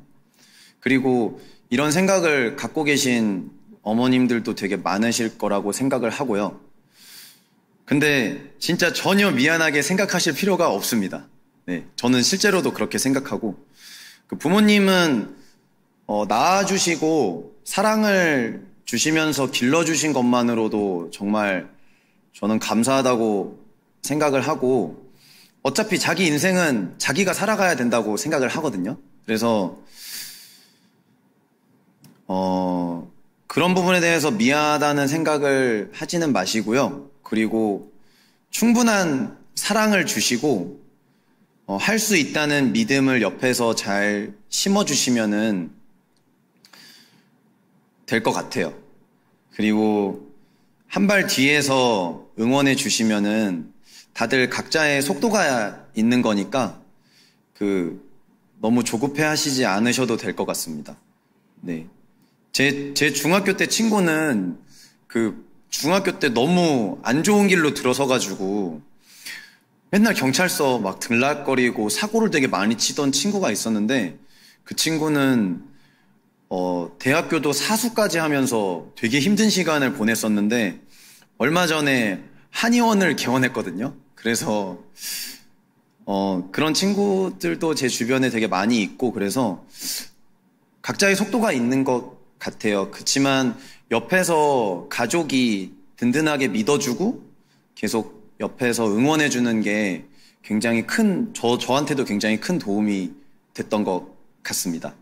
그리고 이런 생각을 갖고 계신 어머님들도 되게 많으실 거라고 생각을 하고요. 근데 진짜 전혀 미안하게 생각하실 필요가 없습니다. 네, 저는 실제로도 그렇게 생각하고, 그 부모님은 낳아주시고 사랑을 주시면서 길러주신 것만으로도 정말 저는 감사하다고 생각을 하고, 어차피 자기 인생은 자기가 살아가야 된다고 생각을 하거든요. 그래서 그런 부분에 대해서 미안하다는 생각을 하지는 마시고요. 그리고 충분한 사랑을 주시고 할 수 있다는 믿음을 옆에서 잘 심어주시면은 될 것 같아요. 그리고 한 발 뒤에서 응원해 주시면은 다들 각자의 속도가 있는 거니까 너무 조급해 하시지 않으셔도 될 것 같습니다. 네. 제 중학교 때 친구는 중학교 때 너무 안 좋은 길로 들어서가지고 맨날 경찰서 막 들락거리고 사고를 되게 많이 치던 친구가 있었는데, 그 친구는 대학교도 사수까지 하면서 되게 힘든 시간을 보냈었는데 얼마 전에 한의원을 개원했거든요. 그래서 그런 친구들도 제 주변에 되게 많이 있고, 그래서 각자의 속도가 있는 것 같아요. 그렇지만 옆에서 가족이 든든하게 믿어주고 계속 옆에서 응원해주는 게 굉장히 저한테도 굉장히 큰 도움이 됐던 것 같습니다.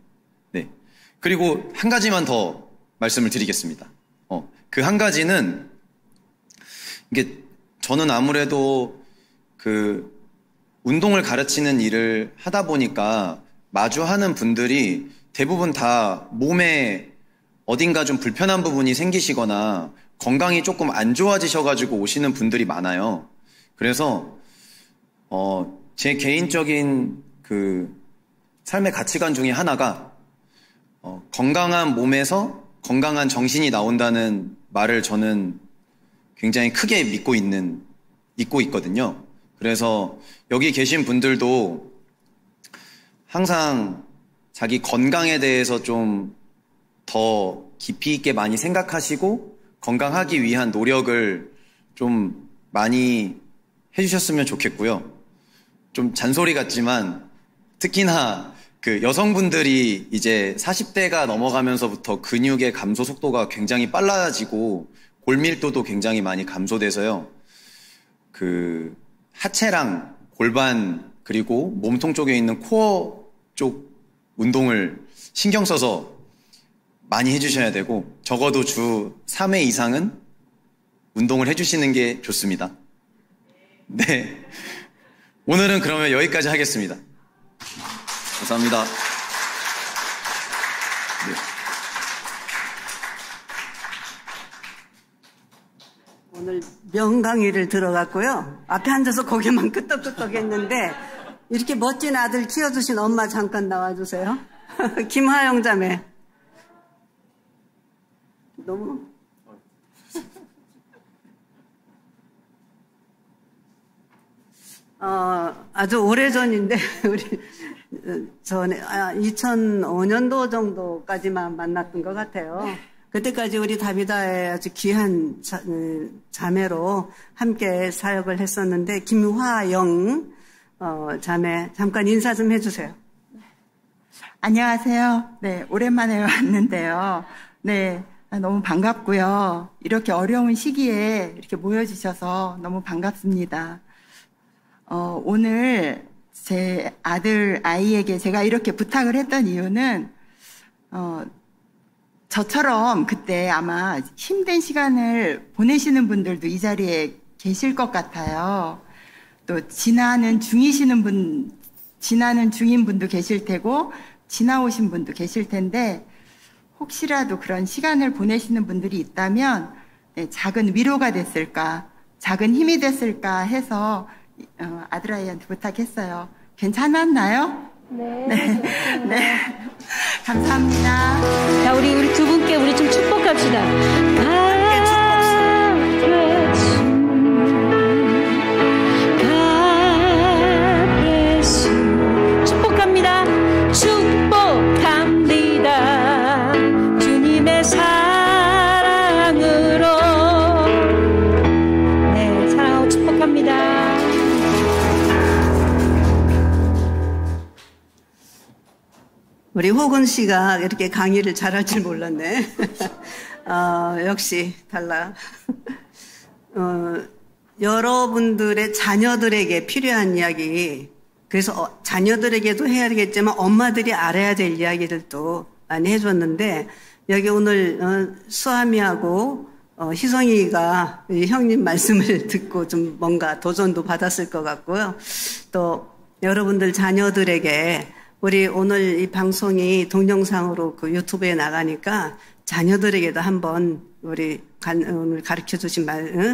네. 그리고 한 가지만 더 말씀을 드리겠습니다. 그 한 가지는, 이게 저는 아무래도 운동을 가르치는 일을 하다 보니까 마주하는 분들이 대부분 다 몸에 어딘가 좀 불편한 부분이 생기시거나 건강이 조금 안 좋아지셔가지고 오시는 분들이 많아요. 그래서 제 개인적인 삶의 가치관 중에 하나가 건강한 몸에서 건강한 정신이 나온다는 말을 저는 굉장히 크게 믿고 있는 잊고 있거든요. 그래서 여기 계신 분들도 항상 자기 건강에 대해서 좀 더 깊이 있게 많이 생각하시고 건강하기 위한 노력을 좀 많이 해주셨으면 좋겠고요. 좀 잔소리 같지만 특히나 그 여성분들이 이제 40대가 넘어가면서부터 근육의 감소 속도가 굉장히 빨라지고 골밀도도 굉장히 많이 감소돼서요. 그 하체랑 골반 그리고 몸통 쪽에 있는 코어 쪽 운동을 신경 써서 많이 해주셔야 되고 적어도 주 3회 이상은 운동을 해주시는 게 좋습니다. 네. 오늘은 그러면 여기까지 하겠습니다. 감사합니다. 네. 오늘 명강의를 들어갔고요. 앞에 앉아서 고개만 끄덕끄덕 했는데 이렇게 멋진 아들 키워주신 엄마 잠깐 나와주세요. 김하영 자매. 너무 아주 오래전인데 우리 전에 2005년도 정도까지만 만났던 것 같아요. 그때까지 우리 다비다의 아주 귀한 자매로 함께 사역을 했었는데 김화영 자매 잠깐 인사 좀 해주세요. 안녕하세요. 네, 오랜만에 왔는데요. 네, 너무 반갑고요. 이렇게 어려운 시기에 이렇게 모여주셔서 너무 반갑습니다. 오늘 제 아이에게 제가 이렇게 부탁을 했던 이유는, 저처럼 그때 아마 힘든 시간을 보내시는 분들도 이 자리에 계실 것 같아요. 또 지나는 중인 분도 계실 테고, 지나오신 분도 계실 텐데, 혹시라도 그런 시간을 보내시는 분들이 있다면, 네, 작은 위로가 됐을까, 작은 힘이 됐을까 해서 아들아이한테 부탁했어요. 괜찮았나요? 네. 네. 네. 감사합니다. 자, 우리 두 분께 우리 좀 축복합시다. 축복합니다. 축복합니다. 주님의 사랑으로. 네, 사랑하고 축복합니다. 우리 호근 씨가 이렇게 강의를 잘할 줄 몰랐네. 역시 달라. 여러분들의 자녀들에게 필요한 이야기, 그래서 자녀들에게도 해야 되겠지만 엄마들이 알아야 될 이야기들도 많이 해줬는데, 여기 오늘 수아미하고 희성이가 형님 말씀을 듣고 좀 뭔가 도전도 받았을 것 같고요. 또 여러분들 자녀들에게 우리 오늘 이 방송이 동영상으로 그 유튜브에 나가니까 자녀들에게도 한번 우리 오늘 가르쳐 주신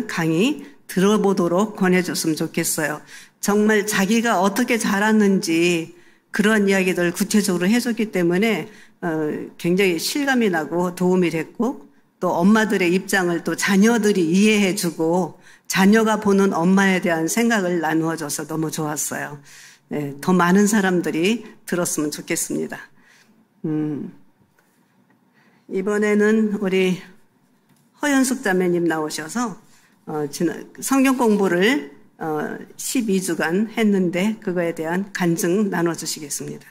강의 들어보도록 권해줬으면 좋겠어요. 정말 자기가 어떻게 자랐는지 그런 이야기들 구체적으로 해줬기 때문에 굉장히 실감이 나고 도움이 됐고, 또 엄마들의 입장을 또 자녀들이 이해해주고 자녀가 보는 엄마에 대한 생각을 나누어줘서 너무 좋았어요. 네, 더 많은 사람들이 들었으면 좋겠습니다. 이번에는 우리 허연숙 자매님 나오셔서 성경 공부를 12주간 했는데 그거에 대한 간증 나눠주시겠습니다.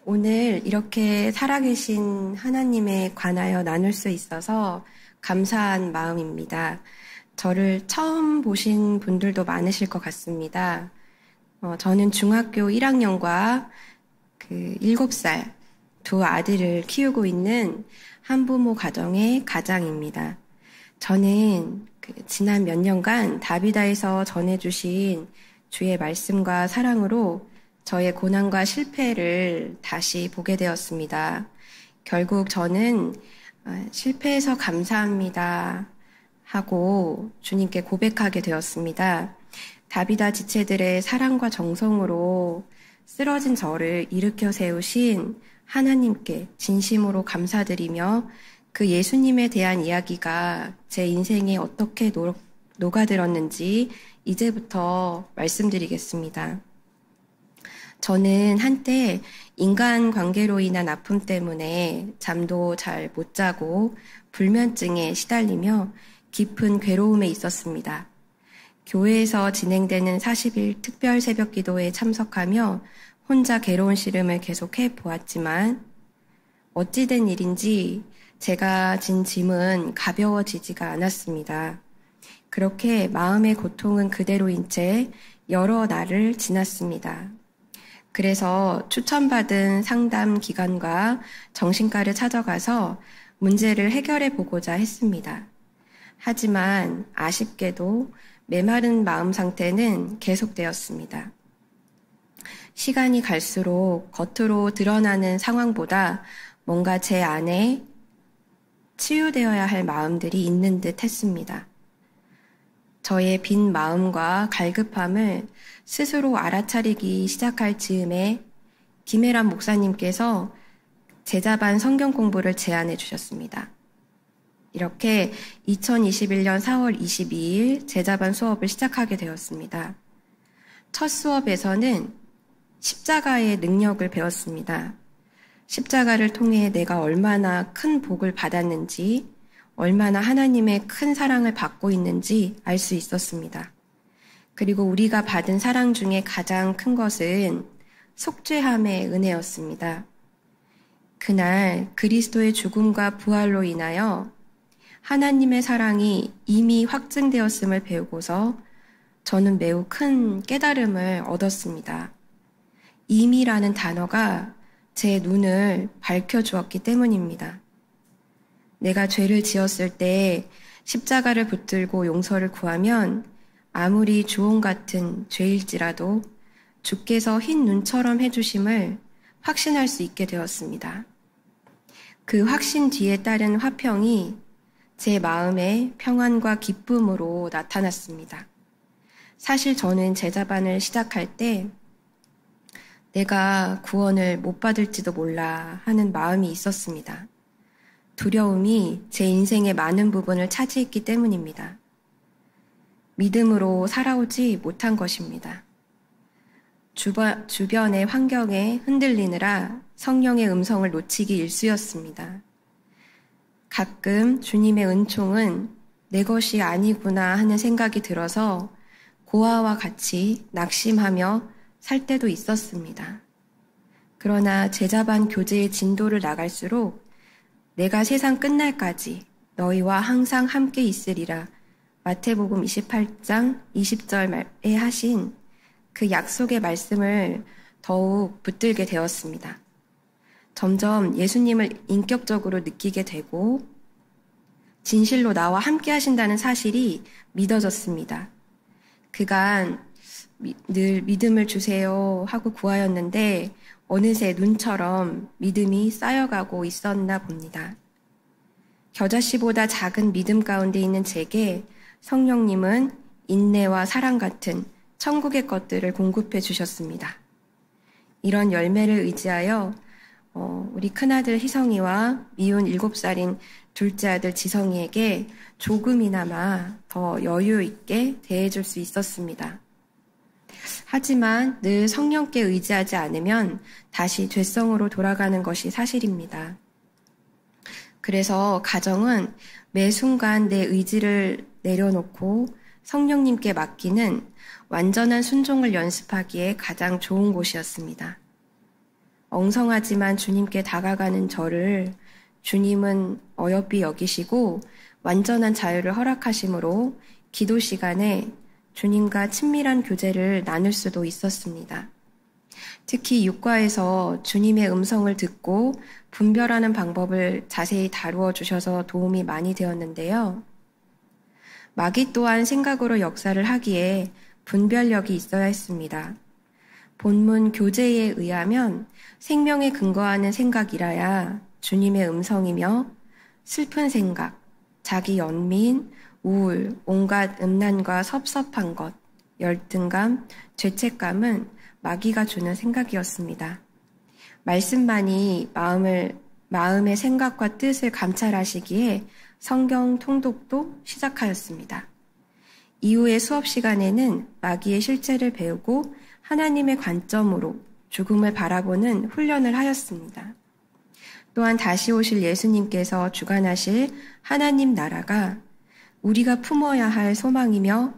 오늘 이렇게 살아계신 하나님에 관하여 나눌 수 있어서 감사한 마음입니다. 저를 처음 보신 분들도 많으실 것 같습니다. 저는 중학교 1학년과 7살 두 아들을 키우고 있는 한부모 가정의 가장입니다. 저는 지난 몇 년간 다비다에서 전해주신 주의 말씀과 사랑으로 저의 고난과 실패를 다시 보게 되었습니다. 결국 저는 실패해서 감사합니다 하고 주님께 고백하게 되었습니다. 다비다 지체들의 사랑과 정성으로 쓰러진 저를 일으켜 세우신 하나님께 진심으로 감사드리며 그 예수님에 대한 이야기가 제 인생에 어떻게 녹아들었는지 이제부터 말씀드리겠습니다. 저는 한때 인간관계로 인한 아픔 때문에 잠도 잘 못 자고 불면증에 시달리며 깊은 괴로움에 있었습니다. 교회에서 진행되는 40일 특별 새벽 기도에 참석하며 혼자 괴로운 씨름을 계속해 보았지만 어찌된 일인지 제가 진 짐은 가벼워지지가 않았습니다. 그렇게 마음의 고통은 그대로인 채 여러 날을 지났습니다. 그래서 추천받은 상담 기관과 정신과를 찾아가서 문제를 해결해 보고자 했습니다. 하지만 아쉽게도 메마른 마음 상태는 계속되었습니다. 시간이 갈수록 겉으로 드러나는 상황보다 뭔가 제 안에 치유되어야 할 마음들이 있는 듯 했습니다. 저의 빈 마음과 갈급함을 스스로 알아차리기 시작할 즈음에 김혜란 목사님께서 제자반 성경 공부를 제안해 주셨습니다. 이렇게 2021년 4월 22일 제자반 수업을 시작하게 되었습니다. 첫 수업에서는 십자가의 능력을 배웠습니다. 십자가를 통해 내가 얼마나 큰 복을 받았는지, 얼마나 하나님의 큰 사랑을 받고 있는지 알 수 있었습니다. 그리고 우리가 받은 사랑 중에 가장 큰 것은 속죄함의 은혜였습니다. 그날 그리스도의 죽음과 부활로 인하여 하나님의 사랑이 이미 확증되었음을 배우고서 저는 매우 큰 깨달음을 얻었습니다. 이미라는 단어가 제 눈을 밝혀주었기 때문입니다. 내가 죄를 지었을 때 십자가를 붙들고 용서를 구하면 아무리 주홍 같은 죄일지라도 주께서 흰 눈처럼 해주심을 확신할 수 있게 되었습니다. 그 확신 뒤에 따른 화평이 제 마음의 평안과 기쁨으로 나타났습니다. 사실 저는 제자반을 시작할 때 내가 구원을 못 받을지도 몰라 하는 마음이 있었습니다. 두려움이 제 인생의 많은 부분을 차지했기 때문입니다. 믿음으로 살아오지 못한 것입니다. 주변의 환경에 흔들리느라 성령의 음성을 놓치기 일쑤였습니다. 가끔 주님의 은총은 내 것이 아니구나 하는 생각이 들어서 고아와 같이 낙심하며 살 때도 있었습니다. 그러나 제자반 교제의 진도를 나갈수록 내가 세상 끝날까지 너희와 항상 함께 있으리라 마태복음 28장 20절에 하신 그 약속의 말씀을 더욱 붙들게 되었습니다. 점점 예수님을 인격적으로 느끼게 되고 진실로 나와 함께 하신다는 사실이 믿어졌습니다. 그간 늘 믿음을 주세요 하고 구하였는데 어느새 눈처럼 믿음이 쌓여가고 있었나 봅니다. 겨자씨보다 작은 믿음 가운데 있는 제게 성령님은 인내와 사랑 같은 천국의 것들을 공급해 주셨습니다. 이런 열매를 의지하여 우리 큰아들 희성이와 미운 7살인 둘째 아들 지성이에게 조금이나마 더 여유 있게 대해줄 수 있었습니다. 하지만 늘 성령께 의지하지 않으면 다시 죄성으로 돌아가는 것이 사실입니다. 그래서 가정은 매 순간 내 의지를 내려놓고 성령님께 맡기는 완전한 순종을 연습하기에 가장 좋은 곳이었습니다. 엉성하지만 주님께 다가가는 저를 주님은 어여삐 여기시고 완전한 자유를 허락하심으로 기도 시간에 주님과 친밀한 교제를 나눌 수도 있었습니다. 특히 육과에서 주님의 음성을 듣고 분별하는 방법을 자세히 다루어 주셔서 도움이 많이 되었는데요. 마귀 또한 생각으로 역사를 하기에 분별력이 있어야 했습니다. 본문 교재에 의하면 생명에 근거하는 생각이라야 주님의 음성이며 슬픈 생각, 자기 연민, 우울, 온갖 음란과 섭섭한 것, 열등감, 죄책감은 마귀가 주는 생각이었습니다. 말씀만이 마음의 생각과 뜻을 감찰하시기에 성경 통독도 시작하였습니다. 이후의 수업 시간에는 마귀의 실체를 배우고 하나님의 관점으로 죽음을 바라보는 훈련을 하였습니다. 또한 다시 오실 예수님께서 주관하실 하나님 나라가 우리가 품어야 할 소망이며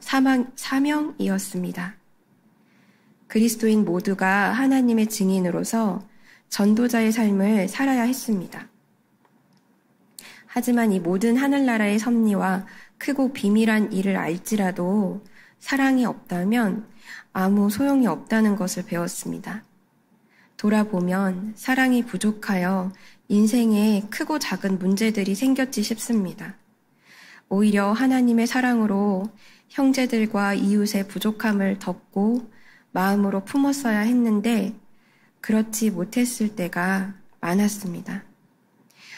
사명이었습니다. 그리스도인 모두가 하나님의 증인으로서 전도자의 삶을 살아야 했습니다. 하지만 이 모든 하늘나라의 섭리와 크고 비밀한 일을 알지라도 사랑이 없다면 아무 소용이 없다는 것을 배웠습니다. 돌아보면 사랑이 부족하여 인생에 크고 작은 문제들이 생겼지 싶습니다. 오히려 하나님의 사랑으로 형제들과 이웃의 부족함을 덮고 마음으로 품었어야 했는데 그렇지 못했을 때가 많았습니다.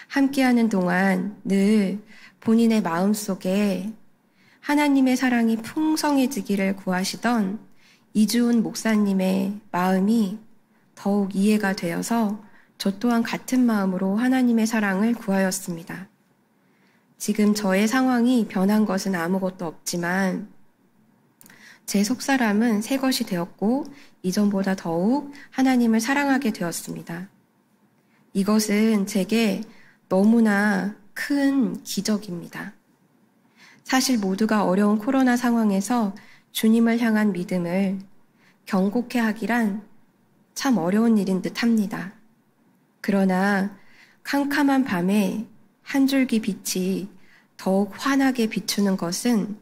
함께하는 동안 늘 본인의 마음속에 하나님의 사랑이 풍성해지기를 구하시던 이주은 목사님의 마음이 더욱 이해가 되어서 저 또한 같은 마음으로 하나님의 사랑을 구하였습니다. 지금 저의 상황이 변한 것은 아무것도 없지만 제 속사람은 새 것이 되었고 이전보다 더욱 하나님을 사랑하게 되었습니다. 이것은 제게 너무나 큰 기적입니다. 사실 모두가 어려운 코로나 상황에서 주님을 향한 믿음을 경고케 하기란 참 어려운 일인 듯 합니다. 그러나 캄캄한 밤에 한 줄기 빛이 더욱 환하게 비추는 것은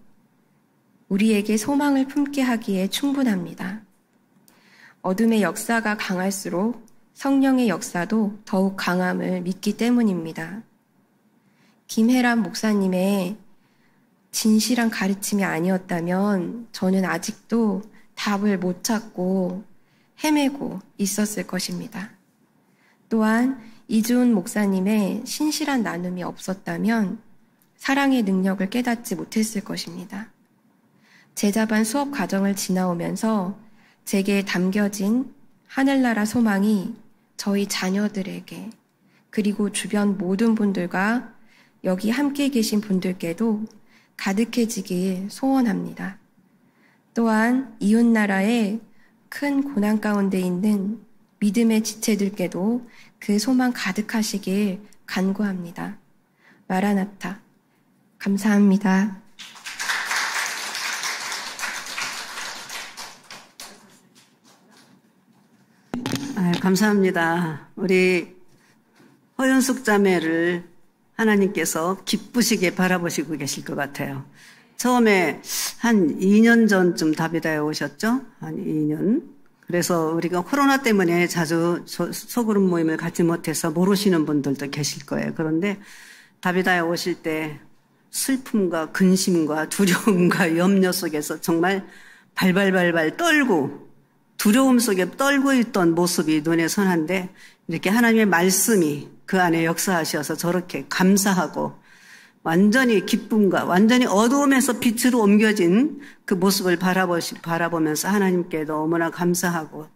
우리에게 소망을 품게 하기에 충분합니다. 어둠의 역사가 강할수록 성령의 역사도 더욱 강함을 믿기 때문입니다. 김혜란 목사님의 진실한 가르침이 아니었다면 저는 아직도 답을 못 찾고 헤매고 있었을 것입니다. 또한 이주은 목사님의 신실한 나눔이 없었다면 사랑의 능력을 깨닫지 못했을 것입니다. 제자반 수업 과정을 지나오면서 제게 담겨진 하늘나라 소망이 저희 자녀들에게 그리고 주변 모든 분들과 여기 함께 계신 분들께도 가득해지길 소원합니다. 또한 이웃나라의 큰 고난 가운데 있는 믿음의 지체들께도 그 소망 가득하시길 간구합니다. 마라나타. 감사합니다. 감사합니다. 우리 허윤숙 자매를 하나님께서 기쁘시게 바라보시고 계실 것 같아요. 처음에 한 2년 전쯤 다비다에 오셨죠? 한 2년. 그래서 우리가 코로나 때문에 자주 소그룹 모임을 갖지 못해서 모르시는 분들도 계실 거예요. 그런데 다비다에 오실 때 슬픔과 근심과 두려움과 염려 속에서 정말 발발발발 떨고 두려움 속에 떨고 있던 모습이 눈에 선한데 이렇게 하나님의 말씀이 그 안에 역사하셔서 저렇게 감사하고 완전히 기쁨과 완전히 어두움에서 빛으로 옮겨진 그 모습을 바라보면서 하나님께 너무나 감사하고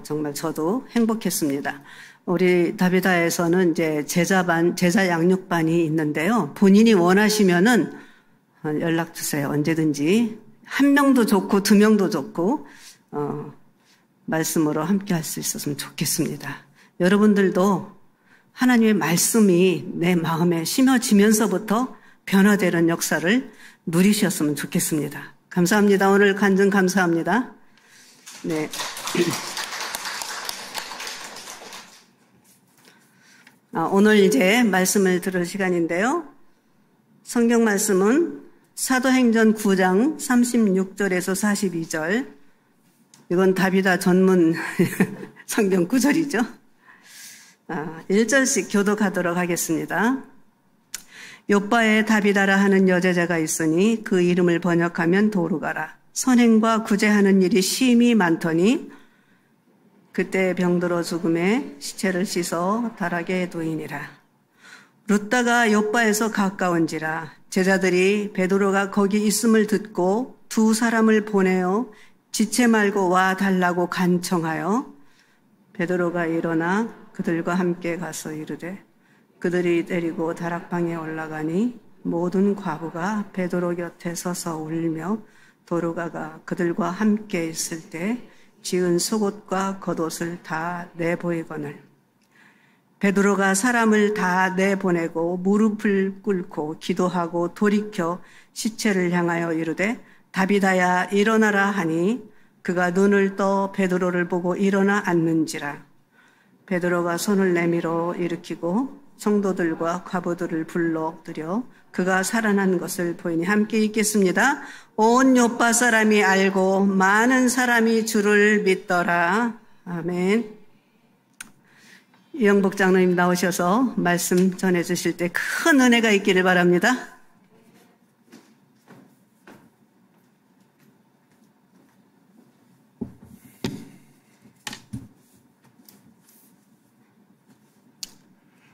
정말 저도 행복했습니다. 우리 다비다에서는 이제 제자 양육반이 있는데요. 본인이 원하시면은 연락 주세요. 언제든지 1명도 좋고 2명도 좋고 말씀으로 함께 할 수 있었으면 좋겠습니다. 여러분들도 하나님의 말씀이 내 마음에 심어지면서부터 변화되는 역사를 누리셨으면 좋겠습니다. 감사합니다. 오늘 간증 감사합니다. 네. 오늘 이제 말씀을 들을 시간인데요. 성경 말씀은 사도행전 9장 36절에서 42절. 이건 다비다 전문 성경 구절이죠. 1절씩 교독하도록 하겠습니다. 요빠에 다비다라 하는 여제자가 있으니 그 이름을 번역하면 도루가라. 선행과 구제하는 일이 심히 많더니 그때 병들어 죽음에 시체를 씻어 다락에 두이니라. 룻다가 욥바에서 가까운지라 제자들이 베드로가 거기 있음을 듣고 두 사람을 보내어 지체 말고 와 달라고 간청하여 베드로가 일어나 그들과 함께 가서 이르되 그들이 데리고 다락방에 올라가니 모든 과부가 베드로 곁에 서서 울며 도르가가 그들과 함께 있을 때 지은 속옷과 겉옷을 다 내보이거늘 베드로가 사람을 다 내보내고 무릎을 꿇고 기도하고 돌이켜 시체를 향하여 이르되 다비다야 일어나라 하니 그가 눈을 떠 베드로를 보고 일어나 앉는지라. 베드로가 손을 내밀어 일으키고 성도들과 과부들을 불러 엎드려 그가 살아난 것을 보이니 함께 읽겠습니다. 온 요파 사람이 알고 많은 사람이 주를 믿더라. 아멘. 이영복 장로님 나오셔서 말씀 전해주실 때 큰 은혜가 있기를 바랍니다.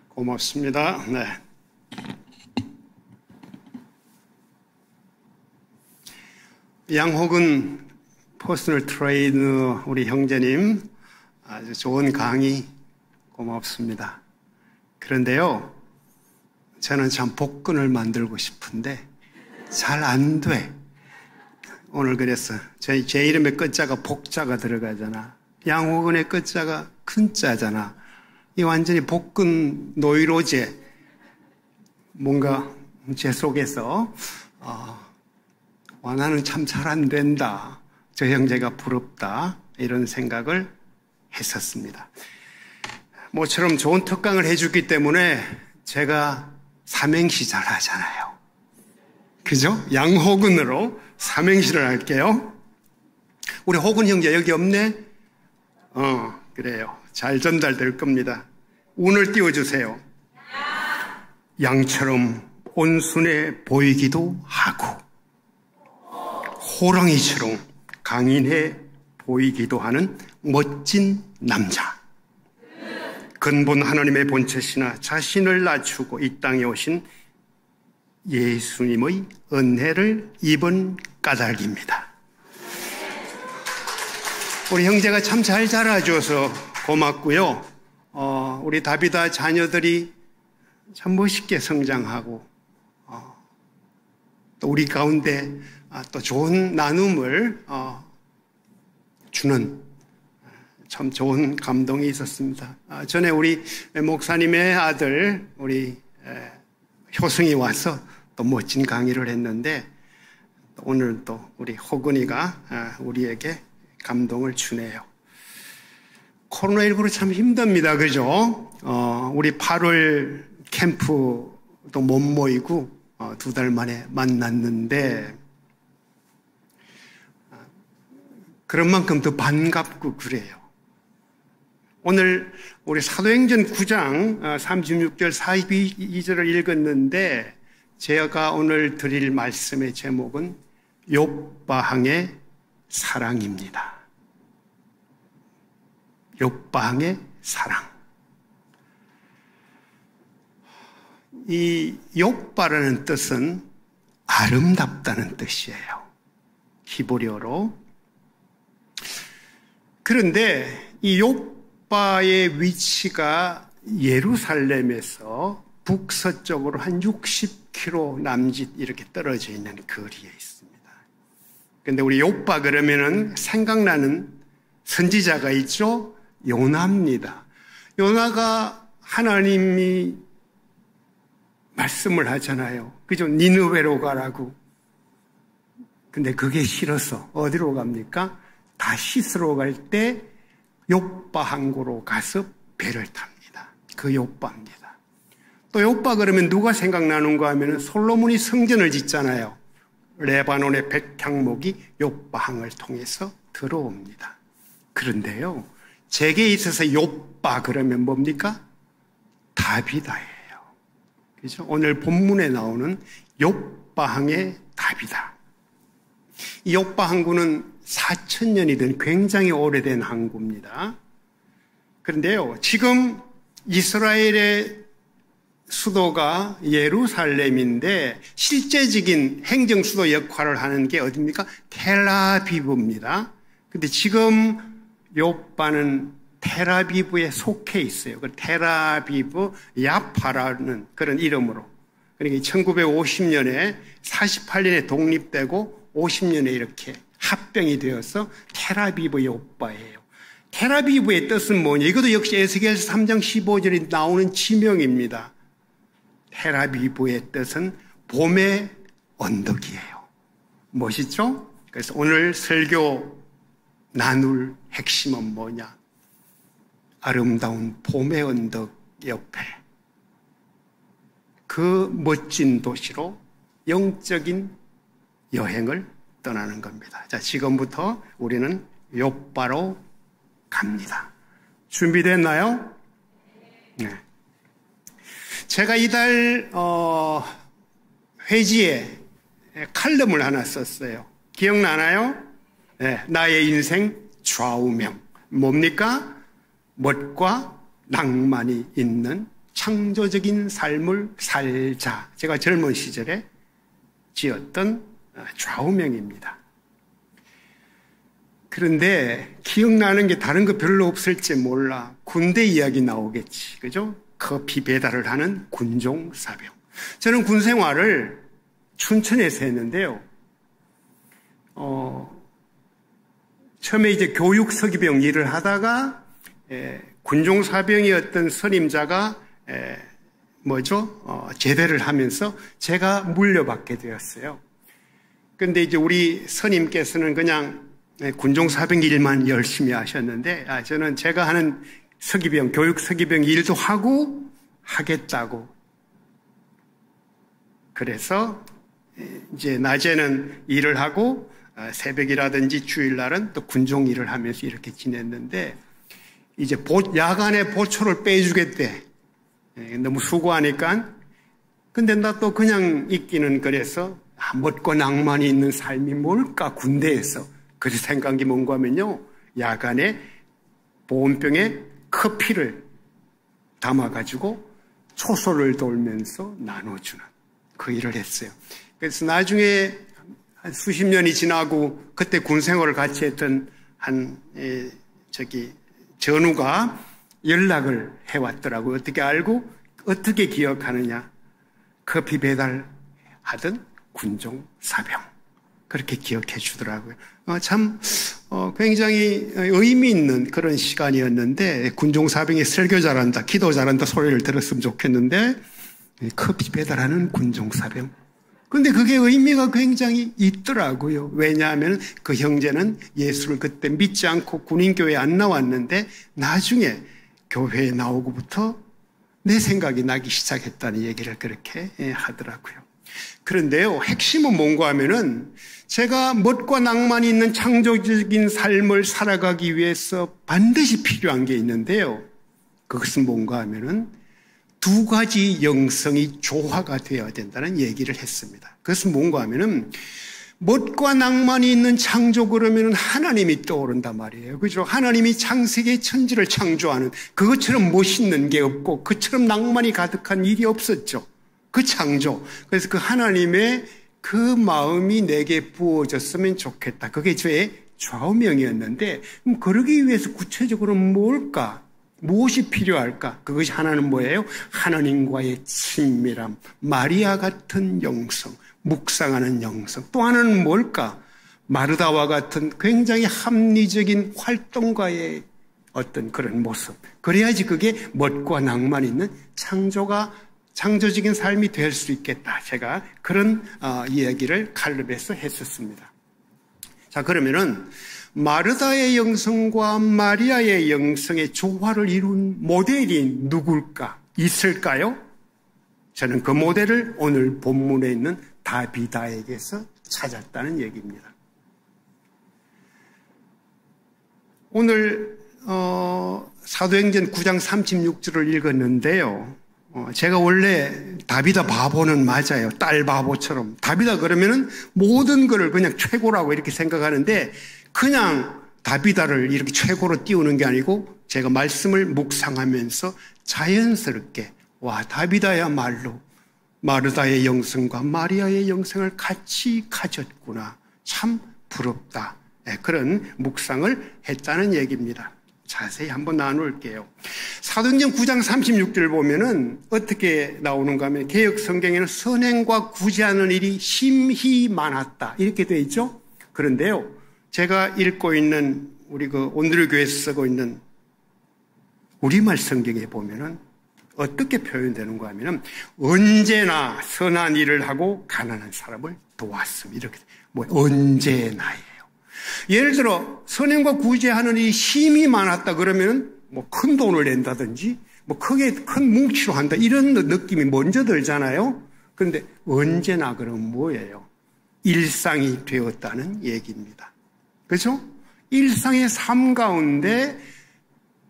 고맙습니다. 네. 양호근 퍼스널 트레이너 우리 형제님 아주 좋은 강의 고맙습니다. 그런데요, 저는 참 복근을 만들고 싶은데 잘 안 돼. 오늘 그랬어. 제 이름의 끝자가 복자가 들어가잖아. 양호근의 끝자가 큰자잖아. 이 완전히 복근 노이로제. 뭔가 제 속에서 나는 참 잘 안 된다. 저 형제가 부럽다. 이런 생각을 했었습니다. 모처럼 좋은 특강을 해주기 때문에 제가 삼행시 잘 하잖아요. 그죠? 양호근으로 삼행시를 할게요. 우리 호근 형제 여기 없네? 그래요. 잘 전달될 겁니다. 운을 띄워주세요. 양처럼 온순해 보이기도 하고 호랑이처럼 강인해 보이기도 하는 멋진 남자. 근본 하나님의 본체시나 자신을 낮추고 이 땅에 오신 예수님의 은혜를 입은 까닭입니다. 우리 형제가 참 잘 자라줘서 고맙고요. 우리 다비다 자녀들이 참 멋있게 성장하고 또 우리 가운데 또 좋은 나눔을 주는 참 좋은 감동이 있었습니다. 전에 우리 목사님의 아들 우리 효승이 와서 또 멋진 강의를 했는데 오늘 또 우리 호근이가 우리에게 감동을 주네요. 코로나19로 참 힘듭니다. 그죠? 우리 8월 캠프도 못 모이고 2달 만에 만났는데 그런 만큼 더 반갑고 그래요. 오늘 우리 사도행전 9장 36절 42절을 읽었는데 제가 오늘 드릴 말씀의 제목은 욥바항의 사랑입니다. 욥바항의 사랑. 이 욥바라는 뜻은 아름답다는 뜻이에요. 히브리어로. 그런데 이 욥바의 위치가 예루살렘에서 북서쪽으로 한 60km 남짓 이렇게 떨어져 있는 거리에 있습니다. 그런데 우리 욥바 그러면은 생각나는 선지자가 있죠? 요나입니다. 요나가 하나님이 말씀을 하잖아요. 그죠? 니느웨로 가라고. 근데 그게 싫어서 어디로 갑니까? 다시스로 갈 때 욥바 항구로 가서 배를 탑니다. 그 욥바입니다. 또 욥바 그러면 누가 생각나는가 하면 솔로몬이 성전을 짓잖아요. 레바논의 백향목이 욥바항을 통해서 들어옵니다. 그런데요, 제게 있어서 욥바 그러면 뭡니까? 다비다예요. 그죠? 오늘 본문에 나오는 욥바항의 다비다. 이 욥바 항구는 4,000년이 된 굉장히 오래된 항구입니다. 그런데요, 지금 이스라엘의 수도가 예루살렘인데 실제적인 행정 수도 역할을 하는 게 어디입니까? 텔아비브입니다. 근데 지금 요빠는 텔아비브에 속해 있어요. 그 텔아비브 야파라는 그런 이름으로. 그러니까 1950년에 48년에 독립되고 50년에 이렇게 합병이 되어서 텔아비브 요빠예요. 텔아비브의 뜻은 뭐냐? 이것도 역시 에스겔서 3장 15절에 나오는 지명입니다. 텔아비브의 뜻은 봄의 언덕이에요. 멋있죠? 그래서 오늘 설교 나눌 핵심은 뭐냐? 아름다운 봄의 언덕 옆에 그 멋진 도시로 영적인 여행을 떠나는 겁니다. 자, 지금부터 우리는 요빠로 갑니다. 준비됐나요? 네. 제가 이달 회지에 칼럼을 하나 썼어요. 기억나나요? 네, 나의 인생 좌우명. 뭡니까? 멋과 낭만이 있는 창조적인 삶을 살자. 제가 젊은 시절에 지었던 좌우명입니다. 그런데 기억나는 게 다른 거 별로 없을지 몰라. 군대 이야기 나오겠지. 그죠? 커피 배달을 하는 군종사병. 저는 군 생활을 춘천에서 했는데요. 처음에 이제 교육서기병 일을 하다가 군종사병이었던 선임자가 제대를 하면서 제가 물려받게 되었어요. 근데 이제 우리 선임께서는 그냥 군종사병 일만 열심히 하셨는데, 저는 제가 하는 서기병, 교육 서기병 일도 하고 하겠다고. 그래서 이제 낮에는 일을 하고 새벽이라든지 주일날은 또 군종 일을 하면서 이렇게 지냈는데, 이제 야간에 보초를 빼주겠대. 너무 수고하니까. 근데 나 또 그냥 있기는 그래서 멋과 낭만이 있는 삶이 뭘까 군대에서. 그래서 생각이 뭔가 하면요, 야간에 보온병에 커피를 담아가지고 초소를 돌면서 나눠주는 그 일을 했어요. 그래서 나중에 한 수십 년이 지나고 그때 군 생활을 같이 했던 전우가 연락을 해왔더라고요. 어떻게 알고, 어떻게 기억하느냐. 커피 배달하던 군종 사병. 그렇게 기억해 주더라고요. 굉장히 의미 있는 그런 시간이었는데, 군종 사병이 설교 잘한다, 기도 잘한다 소리를 들었으면 좋겠는데, 커피 배달하는 군종 사병. 근데 그게 의미가 굉장히 있더라고요. 왜냐하면 그 형제는 예수를 그때 믿지 않고 군인교회에 안 나왔는데 나중에 교회에 나오고부터 내 생각이 나기 시작했다는 얘기를 그렇게 하더라고요. 그런데요, 핵심은 뭔가 하면은 제가 멋과 낭만이 있는 창조적인 삶을 살아가기 위해서 반드시 필요한 게 있는데요. 그것은 뭔가 하면은 두 가지 영성이 조화가 되어야 된다는 얘기를 했습니다. 그것은 뭔가 하면은 멋과 낭만이 있는 창조 그러면은 하나님이 떠오른단 말이에요. 그죠? 하나님이 창세계 천지를 창조하는 그것처럼 멋있는 게 없고 그처럼 낭만이 가득한 일이 없었죠. 그 창조. 그래서 그 하나님의 그 마음이 내게 부어졌으면 좋겠다. 그게 저의 좌우명이었는데, 그럼 그러기 위해서 구체적으로 뭘까? 무엇이 필요할까? 그것이 하나는 뭐예요? 하나님과의 친밀함, 마리아 같은 영성, 묵상하는 영성. 또 하나는 뭘까? 마르다와 같은 굉장히 합리적인 활동가의 어떤 그런 모습. 그래야지 그게 멋과 낭만 있는 창조적인 삶이 될 수 있겠다. 제가 그런 이야기를 칼럼에서 했었습니다. 자, 그러면은 마르다의 영성과 마리아의 영성의 조화를 이룬 모델이 누굴까? 있을까요? 저는 그 모델을 오늘 본문에 있는 다비다에게서 찾았다는 얘기입니다. 오늘 사도행전 9장 36절을 읽었는데요. 제가 원래 다비다 바보는 맞아요. 딸 바보처럼. 다비다 그러면은 모든 거를 그냥 최고라고 이렇게 생각하는데, 그냥 다비다를 이렇게 최고로 띄우는 게 아니고 제가 말씀을 묵상하면서 자연스럽게 와, 다비다야말로 마르다의 영성과 마리아의 영성을 같이 가졌구나. 참 부럽다. 그런 묵상을 했다는 얘기입니다. 자세히 한번 나눌게요. 사도행전 9장 36절 보면은 어떻게 나오는가 하면 개역 성경에는 선행과 구제하는 일이 심히 많았다. 이렇게 되어 있죠. 그런데요, 제가 읽고 있는 우리 온누리 교회에서 쓰고 있는 우리말 성경에 보면은 어떻게 표현되는가 하면은 언제나 선한 일을 하고 가난한 사람을 도왔음. 이렇게 언제나예요. 예를 들어 선행과 구제하는 일이 심히 많았다 그러면 큰 돈을 낸다든지 크게 큰 뭉치로 한다 이런 느낌이 먼저 들잖아요. 그런데 언제나 그러면 뭐예요? 일상이 되었다는 얘기입니다. 그렇죠? 일상의 삶 가운데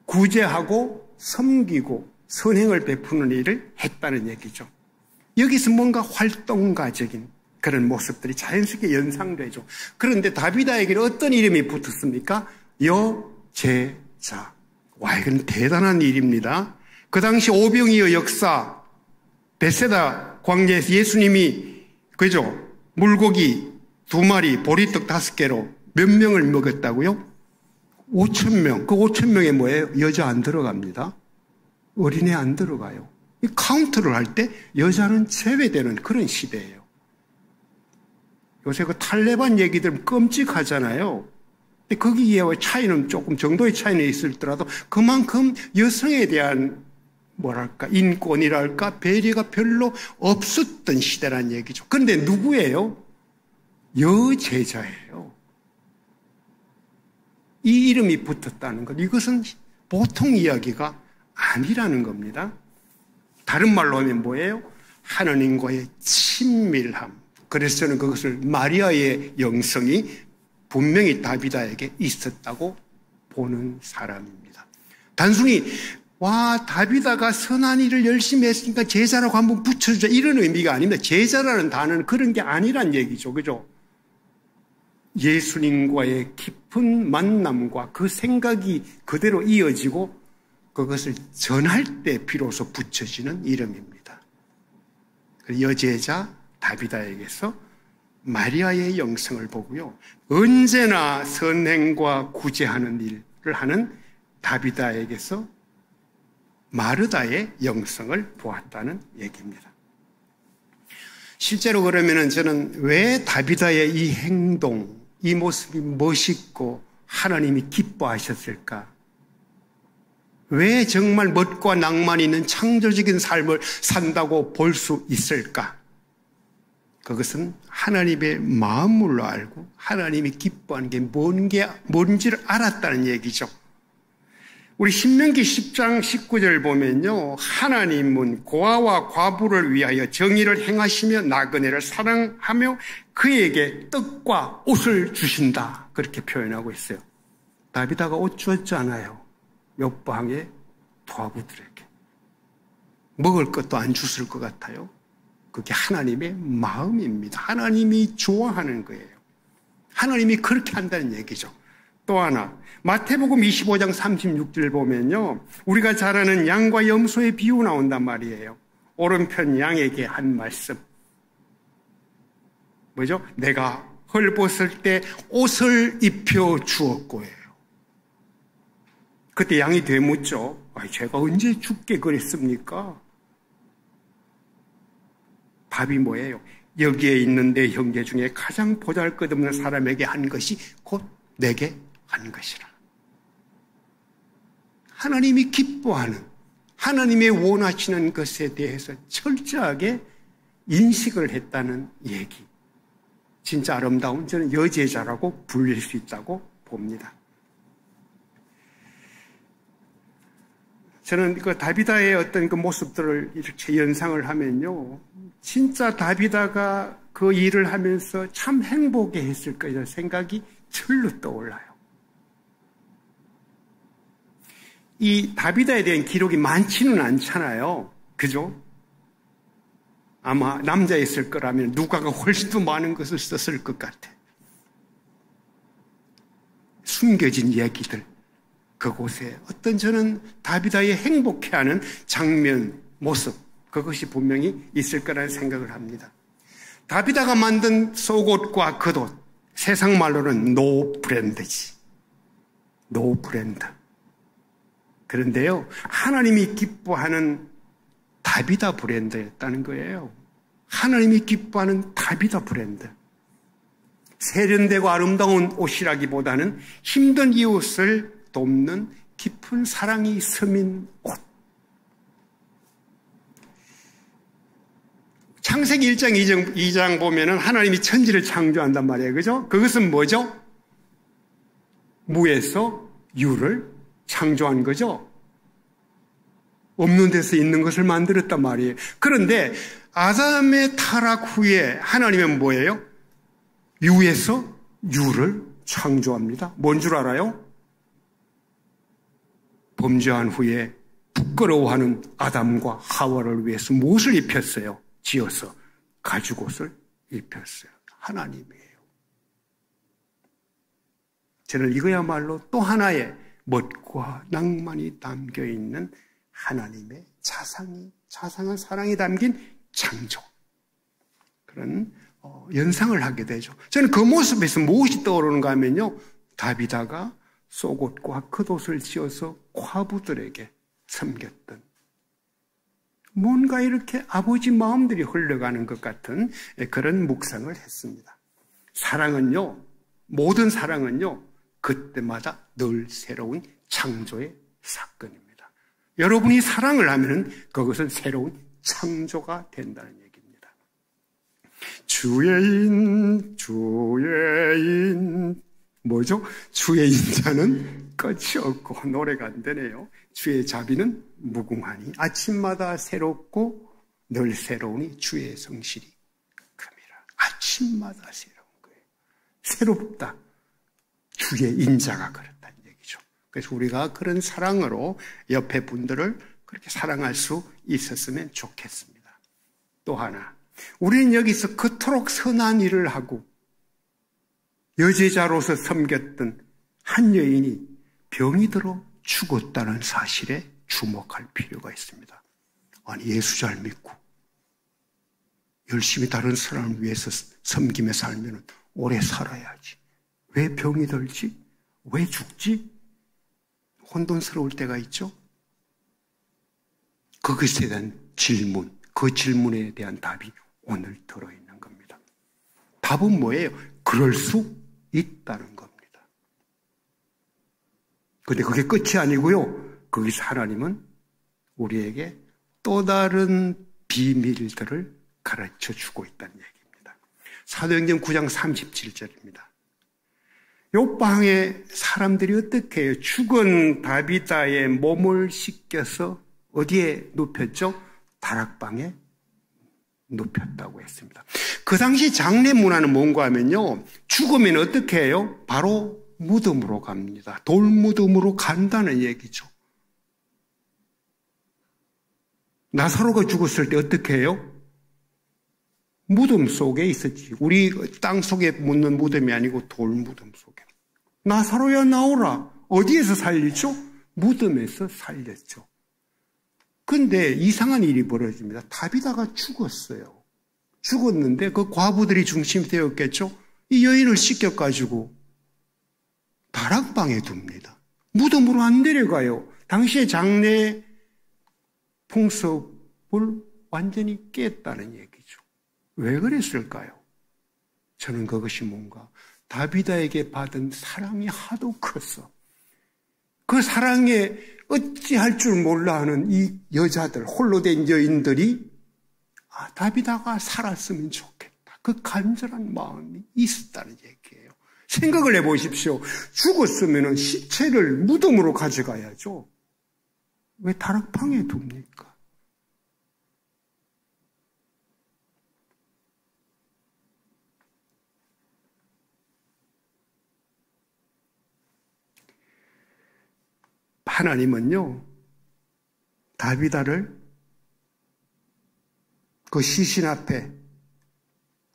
구제하고 섬기고 선행을 베푸는 일을 했다는 얘기죠. 여기서 뭔가 활동가적인 그런 모습들이 자연스럽게 연상되죠. 그런데 다비다에게는 어떤 이름이 붙었습니까? 여제자. 와, 이건 대단한 일입니다. 그 당시 오병이어 역사, 베세다 광야에서 예수님이, 그죠? 물고기 2마리, 보리떡 5개로 몇 명을 먹였다고요? 5,000명. 그 5,000명에 뭐예요? 여자 안 들어갑니다. 어린애 안 들어가요. 이 카운트를 할 때 여자는 제외되는 그런 시대예요. 요새 그 탈레반 얘기들 끔찍하잖아요. 근데 거기에 차이는 조금 정도의 차이는 있을더라도 그만큼 여성에 대한 인권이랄까 배려가 별로 없었던 시대란 얘기죠. 그런데 누구예요? 여제자예요. 이 이름이 붙었다는 것, 이것은 보통 이야기가 아니라는 겁니다. 다른 말로 하면 뭐예요? 하나님과의 친밀함. 그래서 저는 그것을 마리아의 영성이 분명히 다비다에게 있었다고 보는 사람입니다. 단순히 다비다가 선한 일을 열심히 했으니까 제자라고 한번 붙여주자 이런 의미가 아닙니다. 제자라는 단어는 그런 게 아니란 얘기죠. 그죠? 예수님과의 깊은 만남과 그 생각이 그대로 이어지고 그것을 전할 때 비로소 붙여지는 이름입니다. 여제자 다비다에게서 마리아의 영성을 보고요. 언제나 선행과 구제하는 일을 하는 다비다에게서 마르다의 영성을 보았다는 얘기입니다. 실제로 그러면은 저는 왜 다비다의 이 행동, 이 모습이 멋있고 하나님이 기뻐하셨을까? 왜 정말 멋과 낭만 있는 창조적인 삶을 산다고 볼 수 있을까? 그것은 하나님의 마음으로 알고 하나님이 기뻐하는 게 뭔지를 알았다는 얘기죠. 우리 신명기 10장 19절 보면요. 하나님은 고아와 과부를 위하여 정의를 행하시며 나그네를 사랑하며 그에게 떡과 옷을 주신다. 그렇게 표현하고 있어요. 다비다가 옷 주었잖아요. 옆방의 부하부들에게. 먹을 것도 안 줬을 것 같아요. 그게 하나님의 마음입니다. 하나님이 좋아하는 거예요. 하나님이 그렇게 한다는 얘기죠. 또 하나, 마태복음 25장 36절 보면요. 우리가 잘 아는 양과 염소의 비유 나온단 말이에요. 오른편 양에게 한 말씀. 뭐죠? 내가 헐벗을 때 옷을 입혀 주었고예요. 그때 양이 되묻죠. 제가 언제 죽게 그랬습니까? 답이 뭐예요? 여기에 있는 내 형제 중에 가장 보잘것없는 사람에게 한 것이 곧 내게 한 것이라. 하나님이 기뻐하는, 하나님의 원하시는 것에 대해서 철저하게 인식을 했다는 얘기. 진짜 아름다운 저는 여제자라고 불릴 수 있다고 봅니다. 저는 그 다비다의 어떤 그 모습들을 이렇게 연상을 하면요. 진짜 다비다가 그 일을 하면서 참 행복해 했을 거라는 생각이 절로 떠올라요. 이 다비다에 대한 기록이 많지는 않잖아요. 그죠? 아마 남자였을 거라면 누가가 훨씬 더 많은 것을 썼을 것 같아. 숨겨진 이야기들. 그곳에 어떤 저는 다비다의 행복해하는 장면, 모습, 그것이 분명히 있을 거라는 생각을 합니다. 다비다가 만든 속옷과 겉옷, 세상 말로는 노 브랜드지. 노 브랜드. 그런데요, 하나님이 기뻐하는 다비다 브랜드였다는 거예요. 하나님이 기뻐하는 다비다 브랜드. 세련되고 아름다운 옷이라기보다는 힘든 이웃을 돕는 깊은 사랑이 스민 옷. 창세기 1장 2장 보면은 하나님이 천지를 창조한단 말이에요. 그죠? 그것은 뭐죠? 무에서 유를 창조한 거죠. 없는 데서 있는 것을 만들었단 말이에요. 그런데 아담의 타락 후에 하나님은 뭐예요? 유에서 유를 창조합니다. 뭔 줄 알아요? 범죄한 후에 부끄러워하는 아담과 하와를 위해서 무엇을 입혔어요? 지어서 가죽옷을 입혔어요. 하나님이에요. 저는 이거야말로 또 하나의 멋과 낭만이 담겨있는 하나님의 자상한 사랑이 담긴 창조. 그런 연상을 하게 되죠. 저는 그 모습에서 무엇이 떠오르는가 하면요, 다비다가 속옷과 겉옷을 지어서 과부들에게 섬겼던, 뭔가 이렇게 아버지 마음들이 흘러가는 것 같은 그런 묵상을 했습니다. 사랑은요, 모든 사랑은요, 그때마다 늘 새로운 창조의 사건입니다. 여러분이 사랑을 하면 그것은 새로운 창조가 된다는 얘기입니다. 주의 뭐죠? 주의 인자는 끝이 없고 노래가 안 되네요. 주의 자비는 무궁하니 아침마다 새롭고 늘 새로우니 주의 성실이 큼이라. 아침마다 새로운 거예요. 새롭다. 주의 인자가 그렇다는 얘기죠. 그래서 우리가 그런 사랑으로 옆에 분들을 그렇게 사랑할 수 있었으면 좋겠습니다. 또 하나, 우리는 여기서 그토록 선한 일을 하고 여제자로서 섬겼던 한 여인이 병이 들어 죽었다는 사실에 주목할 필요가 있습니다. 아니, 예수 잘 믿고 열심히 다른 사람을 위해서 섬기며 살면 오래 살아야지. 왜 병이 들지? 왜 죽지? 혼돈스러울 때가 있죠. 그것에 대한 질문, 그 질문에 대한 답이 오늘 들어있는 겁니다. 답은 뭐예요? 그럴 수 있다는 겁니다. 그런데 그게 끝이 아니고요. 거기서 하나님은 우리에게 또 다른 비밀들을 가르쳐 주고 있다는 얘기입니다. 사도행전 9장 37절입니다. 요방에 사람들이 어떻게 해요? 죽은 다비다의 몸을 씻겨서 어디에 눕혔죠? 다락방에 눕혔다고 했습니다. 그 당시 장례 문화는 뭔가 하면요, 죽으면 어떻게 해요? 바로 무덤으로 갑니다. 돌무덤으로 간다는 얘기죠. 나사로가 죽었을 때 어떻게 해요? 무덤 속에 있었지. 우리 땅 속에 묻는 무덤이 아니고 돌무덤 속에. 나사로야 나오라. 어디에서 살리죠? 무덤에서 살렸죠. 근데 이상한 일이 벌어집니다. 다비다가 죽었어요. 죽었는데 그 과부들이 중심이 되었겠죠? 이 여인을 씻겨가지고 다락방에 둡니다. 무덤으로 안 데려가요. 당시의 장례 풍습을 완전히 깼다는 얘기죠. 왜 그랬을까요? 저는 그것이 뭔가 다비다에게 받은 사랑이 하도 컸어. 그 사랑에 어찌할 줄 몰라 하는 이 여자들, 홀로 된 여인들이 다비다가 살았으면 좋겠다. 그 간절한 마음이 있었다는 얘기예요. 생각을 해보십시오. 죽었으면 시체를 무덤으로 가져가야죠. 왜 다락방에 둡니까? 하나님은요, 다비다를 그 시신 앞에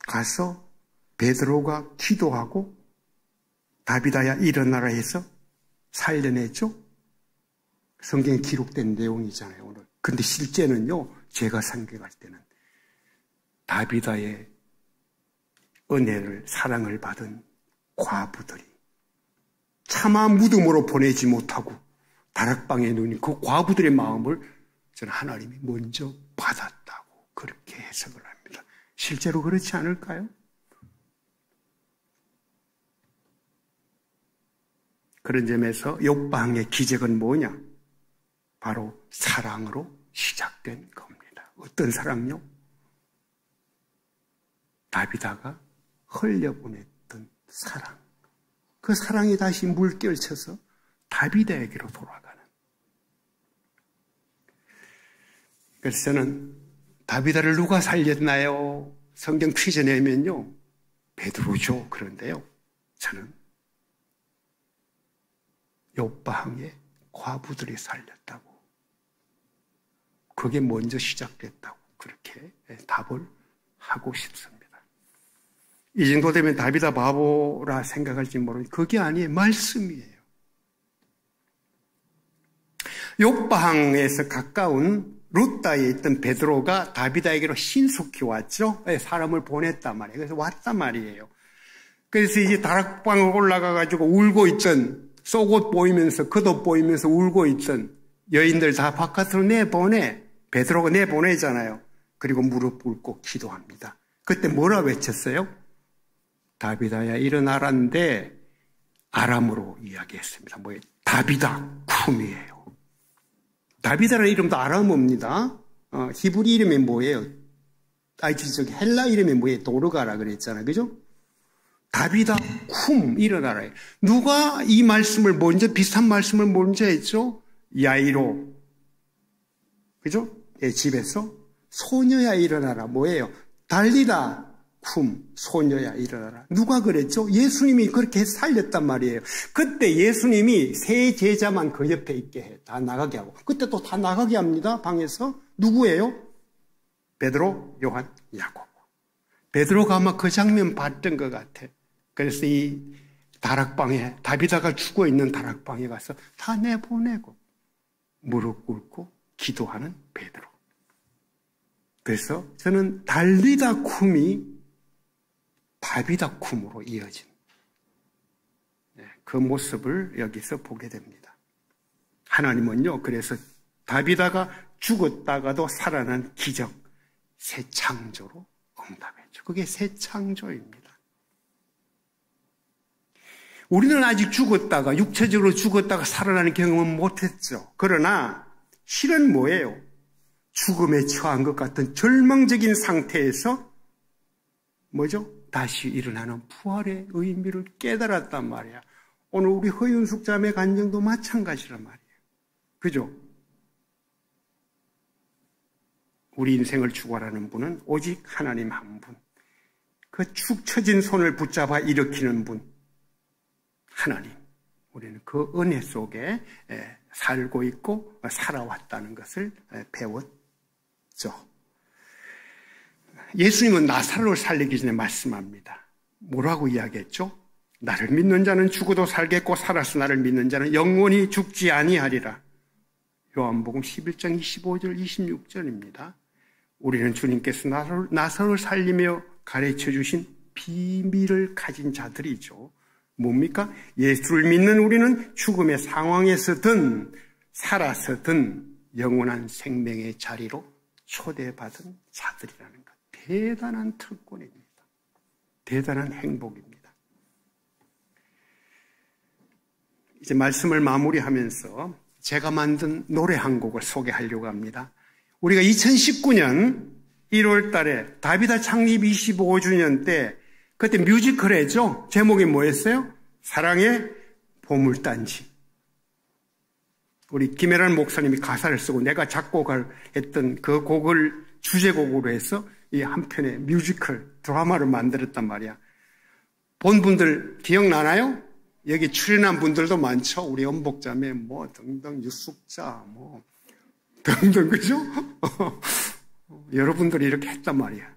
가서 베드로가 기도하고 다비다야 일어나라 해서 살려냈죠. 성경에 기록된 내용이잖아요, 오늘. 근데 실제는요, 제가 생각할 때는 다비다의 은혜를, 사랑을 받은 과부들이 차마 무덤으로 보내지 못하고 다락방에 누운 그 과부들의 마음을 저는 하나님이 먼저 받았다고 그렇게 해석을 합니다. 실제로 그렇지 않을까요? 그런 점에서 욥방의 기적은 뭐냐? 바로 사랑으로 시작된 겁니다. 어떤 사랑요? 다비다가 흘려보냈던 사랑. 그 사랑이 다시 물결쳐서 다비다에게로 돌아가는. 그래서 저는 다비다를 누가 살렸나요? 성경 퀴즈 내면요, 베드로죠. 그런데요, 저는 욥방의 과부들이 살렸다고, 그게 먼저 시작됐다고 그렇게 답을 하고 싶습니다. 이 정도 되면 다비다 바보라 생각할지 모르는데 그게 아니에요. 말씀이에요. 욥방에서 가까운 루다에 있던 베드로가 다비다에게로 신속히 왔죠. 사람을 보냈단 말이에요. 그래서 왔단 말이에요. 그래서 이제 다락방을 올라가가지고 울고 있던, 속옷 보이면서, 겉옷 보이면서 울고 있던 여인들 다 바깥으로 내보내. 베드로가 내보내잖아요. 그리고 무릎 꿇고 기도합니다. 그때 뭐라 외쳤어요? 다비다야 일어나라는데 아람으로 이야기했습니다. 뭐예요? 다비다 쿰이에요. 다비다라는 이름도 아람어입니다. 히브리 이름이 뭐예요? 저기 헬라 이름이 뭐예요? 도르가라 그랬잖아요. 그죠? 다비다 쿰 일어나라. 누가 이 말씀을 먼저, 비슷한 말씀을 먼저 했죠? 야이로. 그죠? 예, 집에서 소녀야 일어나라. 뭐예요? 달리다 쿰, 소녀야 일어나라. 누가 그랬죠? 예수님이 그렇게 살렸단 말이에요. 그때 예수님이 세 제자만 그 옆에 있게 해. 다 나가게 하고. 그때 또 다 나가게 합니다. 방에서. 누구예요? 베드로, 요한, 야고보. 베드로가 아마 그 장면 봤던 것 같아. 그래서 이 다락방에, 다비다가 죽어 있는 다락방에 가서 다 내보내고 무릎 꿇고 기도하는 베드로. 그래서 저는 달리다 쿰이 다비다 쿰으로 이어진 그 모습을 여기서 보게 됩니다. 하나님은요, 그래서 다비다가 죽었다가도 살아난 기적, 새 창조로 응답했죠. 그게 새 창조입니다. 우리는 아직 죽었다가, 육체적으로 죽었다가 살아나는 경험은 못했죠. 그러나 실은 뭐예요? 죽음에 처한 것 같은 절망적인 상태에서 뭐죠? 다시 일어나는 부활의 의미를 깨달았단 말이야. 오늘 우리 허윤숙 자매 간증도 마찬가지란 말이에요. 그죠? 우리 인생을 주관하는 분은 오직 하나님 한 분. 그 축 처진 손을 붙잡아 일으키는 분, 하나님. 우리는 그 은혜 속에 살고 있고 살아왔다는 것을 배웠죠. 예수님은 나사로를 살리기 전에 말씀합니다. 뭐라고 이야기했죠? 나를 믿는 자는 죽어도 살겠고 살아서 나를 믿는 자는 영원히 죽지 아니하리라. 요한복음 11장 25절 26절입니다. 우리는 주님께서 나사로를 살리며 가르쳐 주신 비밀을 가진 자들이죠. 뭡니까? 예수를 믿는 우리는 죽음의 상황에서든 살아서든 영원한 생명의 자리로 초대받은 자들이라는 것. 대단한 특권입니다. 대단한 행복입니다. 이제 말씀을 마무리하면서 제가 만든 노래 한 곡을 소개하려고 합니다. 우리가 2019년 1월 달에 다비다 창립 25주년 때 그때 뮤지컬 했죠? 제목이 뭐였어요? 사랑의 보물단지. 우리 김혜란 목사님이 가사를 쓰고 내가 작곡을 했던 그 곡을 주제곡으로 해서 이 한 편의 뮤지컬 드라마를 만들었단 말이야. 본 분들 기억나나요? 여기 출연한 분들도 많죠. 우리 엄복자매 뭐 등등 유숙자 뭐 등등 그죠? 여러분들이 이렇게 했단 말이야.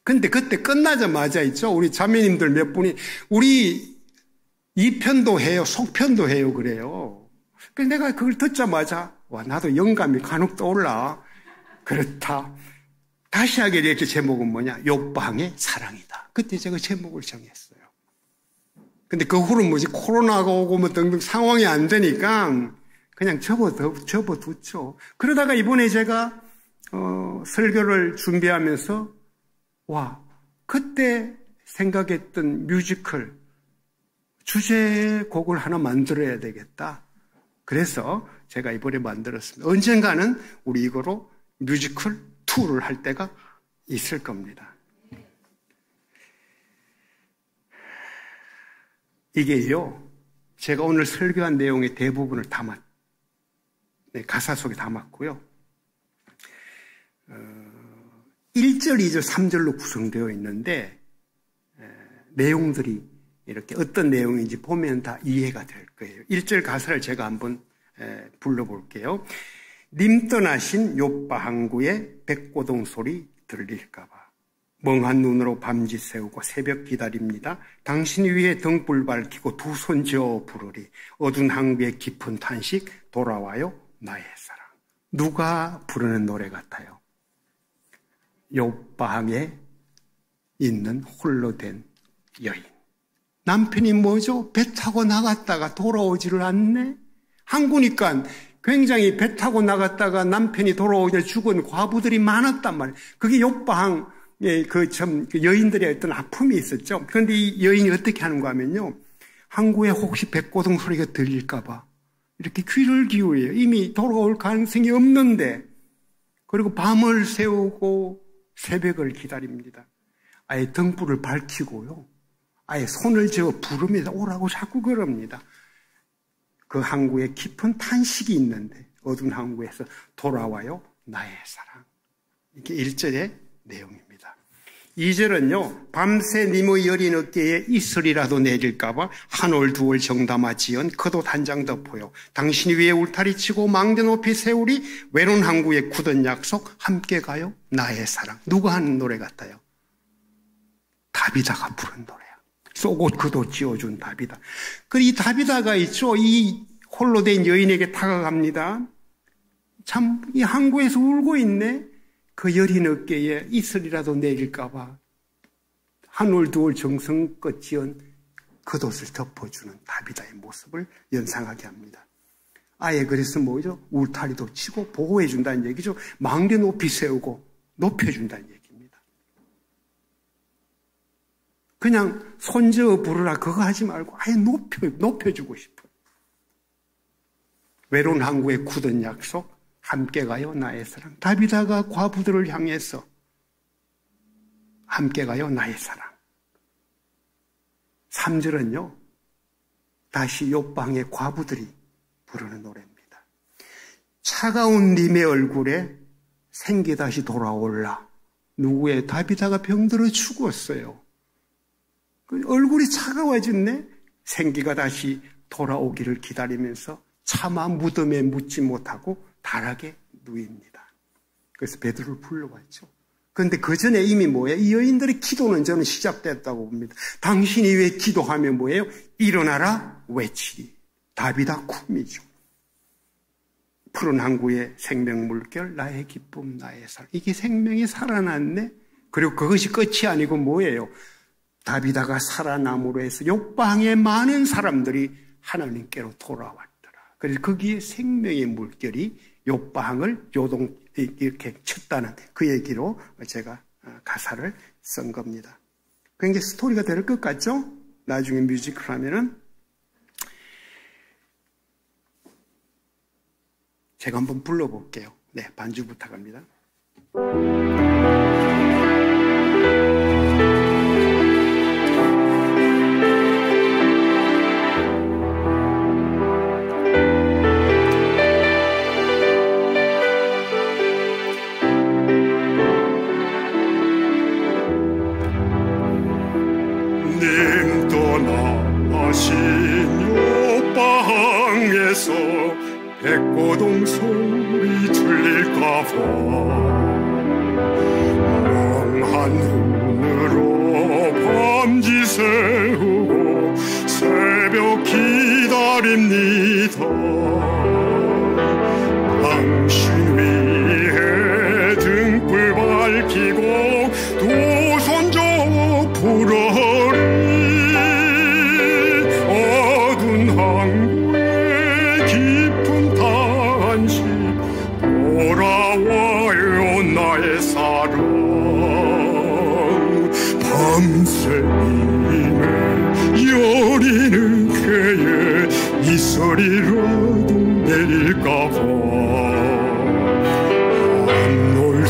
근데 그때 끝나자마자 있죠. 우리 자매님들 몇 분이 우리 2편도 해요. 속편도 해요. 그래요. 그래서 내가 그걸 듣자마자 와 나도 영감이 간혹 떠올라. 그렇다. 다시 하게 됐죠. 제목은 뭐냐? 욥방의 사랑이다. 그때 제가 제목을 정했어요. 근데 그 후로는 뭐지? 코로나가 오고 뭐 등등 상황이 안 되니까 그냥 접어뒀죠. 그러다가 이번에 제가 설교를 준비하면서 와, 그때 생각했던 뮤지컬 주제곡을 하나 만들어야 되겠다. 그래서 제가 이번에 만들었습니다. 언젠가는 우리 이거로 뮤지컬 2를 할 때가 있을 겁니다. 이게요, 제가 오늘 설교한 내용의 대부분을 가사 속에 담았고요. 1절, 2절, 3절로 구성되어 있는데 내용들이 이렇게 어떤 내용인지 보면 다 이해가 될 거예요. 1절 가사를 제가 한번 불러볼게요. 님 떠나신 욥바 항구에 백고동 소리 들릴까 봐 멍한 눈으로 밤짓 세우고 새벽 기다립니다. 당신 위에 등불 밝히고 두 손 저어 부르리. 어두운 항구의 깊은 탄식 돌아와요 나의 사랑. 누가 부르는 노래 같아요? 욥방에 있는 홀로 된 여인. 남편이 뭐죠? 배 타고 나갔다가 돌아오지를 않네. 항구니까 굉장히 배 타고 나갔다가 남편이 돌아오자 죽은 과부들이 많았단 말이에요. 그게 욥방의 그 여인들의 어떤 아픔이 있었죠. 그런데 이 여인이 어떻게 하는가 하면요, 항구에 혹시 백고동 소리가 들릴까봐 이렇게 귀를 기울여요. 이미 돌아올 가능성이 없는데. 그리고 밤을 새우고 새벽을 기다립니다. 아예 등불을 밝히고요, 아예 손을 저어 부릅니다. 오라고 자꾸 그럽니다. 그 항구에 깊은 탄식이 있는데 어두운 항구에서 돌아와요 나의 사랑. 이게 1절의 내용입니다. 2절은요, 밤새 님의 여린 어깨에 이슬이라도 내릴까봐 한 올 두 올 정담아 지은 겉옷 한 장 덮어요. 당신 위에 울타리 치고 망대 높이 세우리. 외로운 항구에 굳은 약속 함께 가요 나의 사랑. 누가 하는 노래 같아요? 다비다가 부른 노래야. 속옷 겉옷 지어준 다비다. 이 다비다가 있죠. 이 홀로 된 여인에게 다가갑니다. 참, 이 항구에서 울고 있네. 그 여린 어깨에 이슬이라도 내릴까봐 한 올 두 올 정성껏 지은 겉옷을 덮어주는 다비다의 모습을 연상하게 합니다. 아예 그래서 뭐죠? 울타리도 치고 보호해준다는 얘기죠. 망대 높이 세우고 높여준다는 얘기입니다. 그냥 손저어 부르라 그거 하지 말고 아예 높여주고 싶어요. 외로운 항구에 굳은 약속 함께 가요 나의 사랑. 다비다가 과부들을 향해서 함께 가요 나의 사랑. 3절은요, 다시 욥방의 과부들이 부르는 노래입니다. 차가운 님의 얼굴에 생기 다시 돌아올라. 누구의? 다비다가 병들어 죽었어요. 얼굴이 차가워졌네. 생기가 다시 돌아오기를 기다리면서 차마 무덤에 묻지 못하고 다락에 누입니다. 그래서 베드로를 불러왔죠. 그런데 그 전에 이미 뭐예요? 이 여인들의 기도는 저는 시작됐다고 봅니다. 당신이 왜 기도하면 뭐예요? 일어나라 외치리. 다비다 쿰이죠. 푸른 항구의 생명 물결 나의 기쁨 나의 사랑. 이게 생명이 살아났네. 그리고 그것이 끝이 아니고 뭐예요? 다비다가 살아남으로 해서 욥방의 많은 사람들이 하나님께로 돌아왔더라. 그래서 거기에 생명의 물결이 욥방을 이렇게 쳤다는 그 얘기로 제가 가사를 쓴 겁니다. 굉장히 스토리가 될 것 같죠? 나중에 뮤지컬 하면은. 제가 한번 불러볼게요. 네, 반주 부탁합니다. 님 떠나신 욥방에서 백고동 소리 들릴까봐 멍한 눈으로 밤지 세우고 새벽 기다립니다. 당신 위에 될까봐 한올돌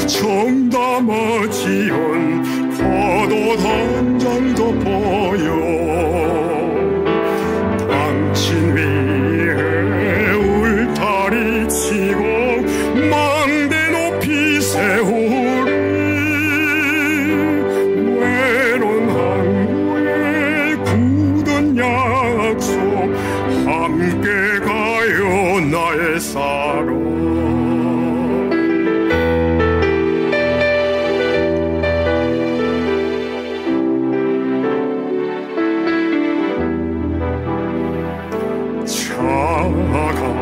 정담아 지은 겉옷 한 장 덮어요 당신 위에 울타리 치고 망대 높이 세우리 외로운 항구에 굳은 약속 함께 가요 나의 사랑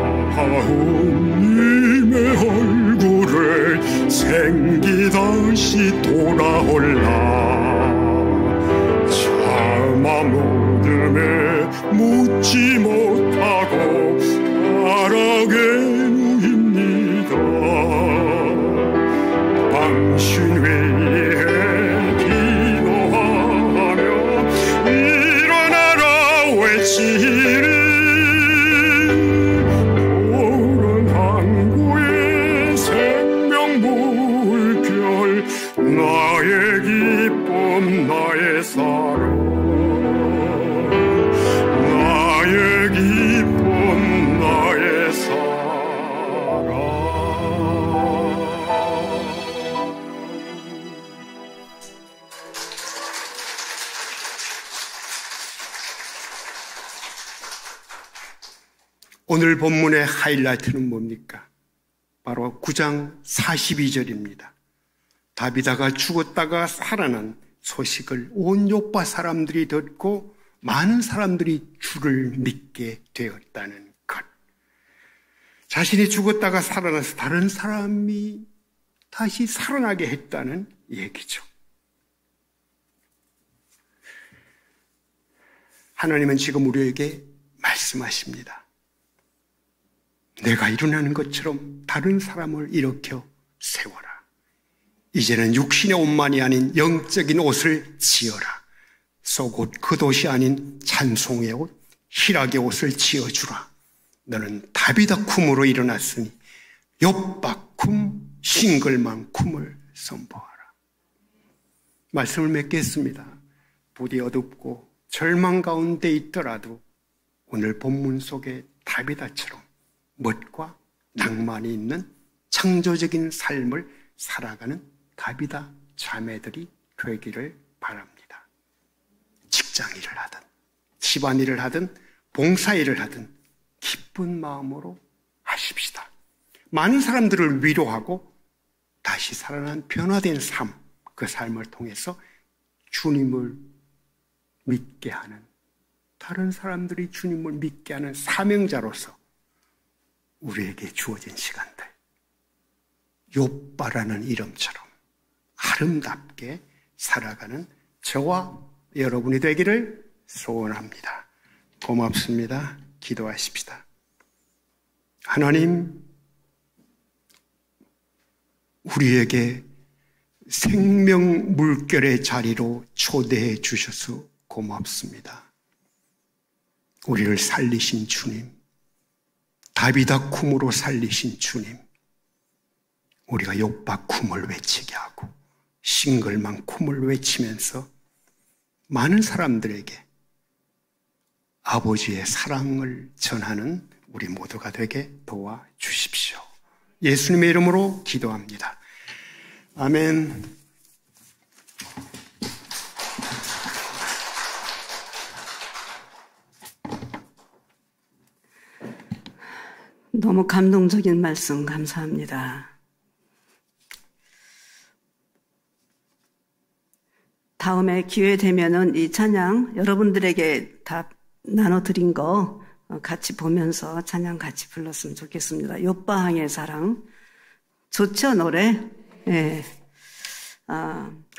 차가운 님의 얼굴을 생기 다시 돌아올라 차마 어둠에 묻지 못하고 바라게 누입니다 당신 위해 기도하며 일어나라 외치리 나의 기쁨 나의 사랑 나의 기쁨 나의 사랑 오늘 본문의 하이라이트는 뭡니까? 바로 9장 42절입니다. 다비다가 죽었다가 살아난 소식을 온 요파 사람들이 듣고 많은 사람들이 주를 믿게 되었다는 것. 자신이 죽었다가 살아나서 다른 사람이 다시 살아나게 했다는 얘기죠. 하나님은 지금 우리에게 말씀하십니다. 내가 일어나는 것처럼 다른 사람을 일으켜 세워라. 이제는 육신의 옷만이 아닌 영적인 옷을 지어라. 속옷, 겉옷이 아닌 찬송의 옷, 희락의 옷을 지어주라. 너는 다비다 쿰으로 일어났으니 욥바 쿰, 싱글만 쿰을 선포하라. 말씀을 맺겠습니다. 부디 어둡고 절망 가운데 있더라도 오늘 본문 속에 다비다처럼 멋과 낭만이 있는 창조적인 삶을 살아가는 다비다 자매들이 되기를 바랍니다. 직장일을 하든 집안일을 하든 봉사일을 하든 기쁜 마음으로 하십시다. 많은 사람들을 위로하고 다시 살아난 변화된 삶, 그 삶을 통해서 주님을 믿게 하는, 다른 사람들이 주님을 믿게 하는 사명자로서 우리에게 주어진 시간들, 욥바라는 이름처럼 아름답게 살아가는 저와 여러분이 되기를 소원합니다. 고맙습니다. 기도하십시다. 하나님, 우리에게 생명 물결의 자리로 초대해 주셔서 고맙습니다. 우리를 살리신 주님, 다비다 쿰으로 살리신 주님, 우리가 욥바 쿰을 외치게 하고 싱글만 쿰을 외치면서 많은 사람들에게 아버지의 사랑을 전하는 우리 모두가 되게 도와주십시오. 예수님의 이름으로 기도합니다. 아멘. 너무 감동적인 말씀 감사합니다. 다음에 기회 되면은 이 찬양 여러분들에게 다 나눠드린 거 같이 보면서 찬양 같이 불렀으면 좋겠습니다. 욥바항의 사랑. 좋죠, 노래? 네.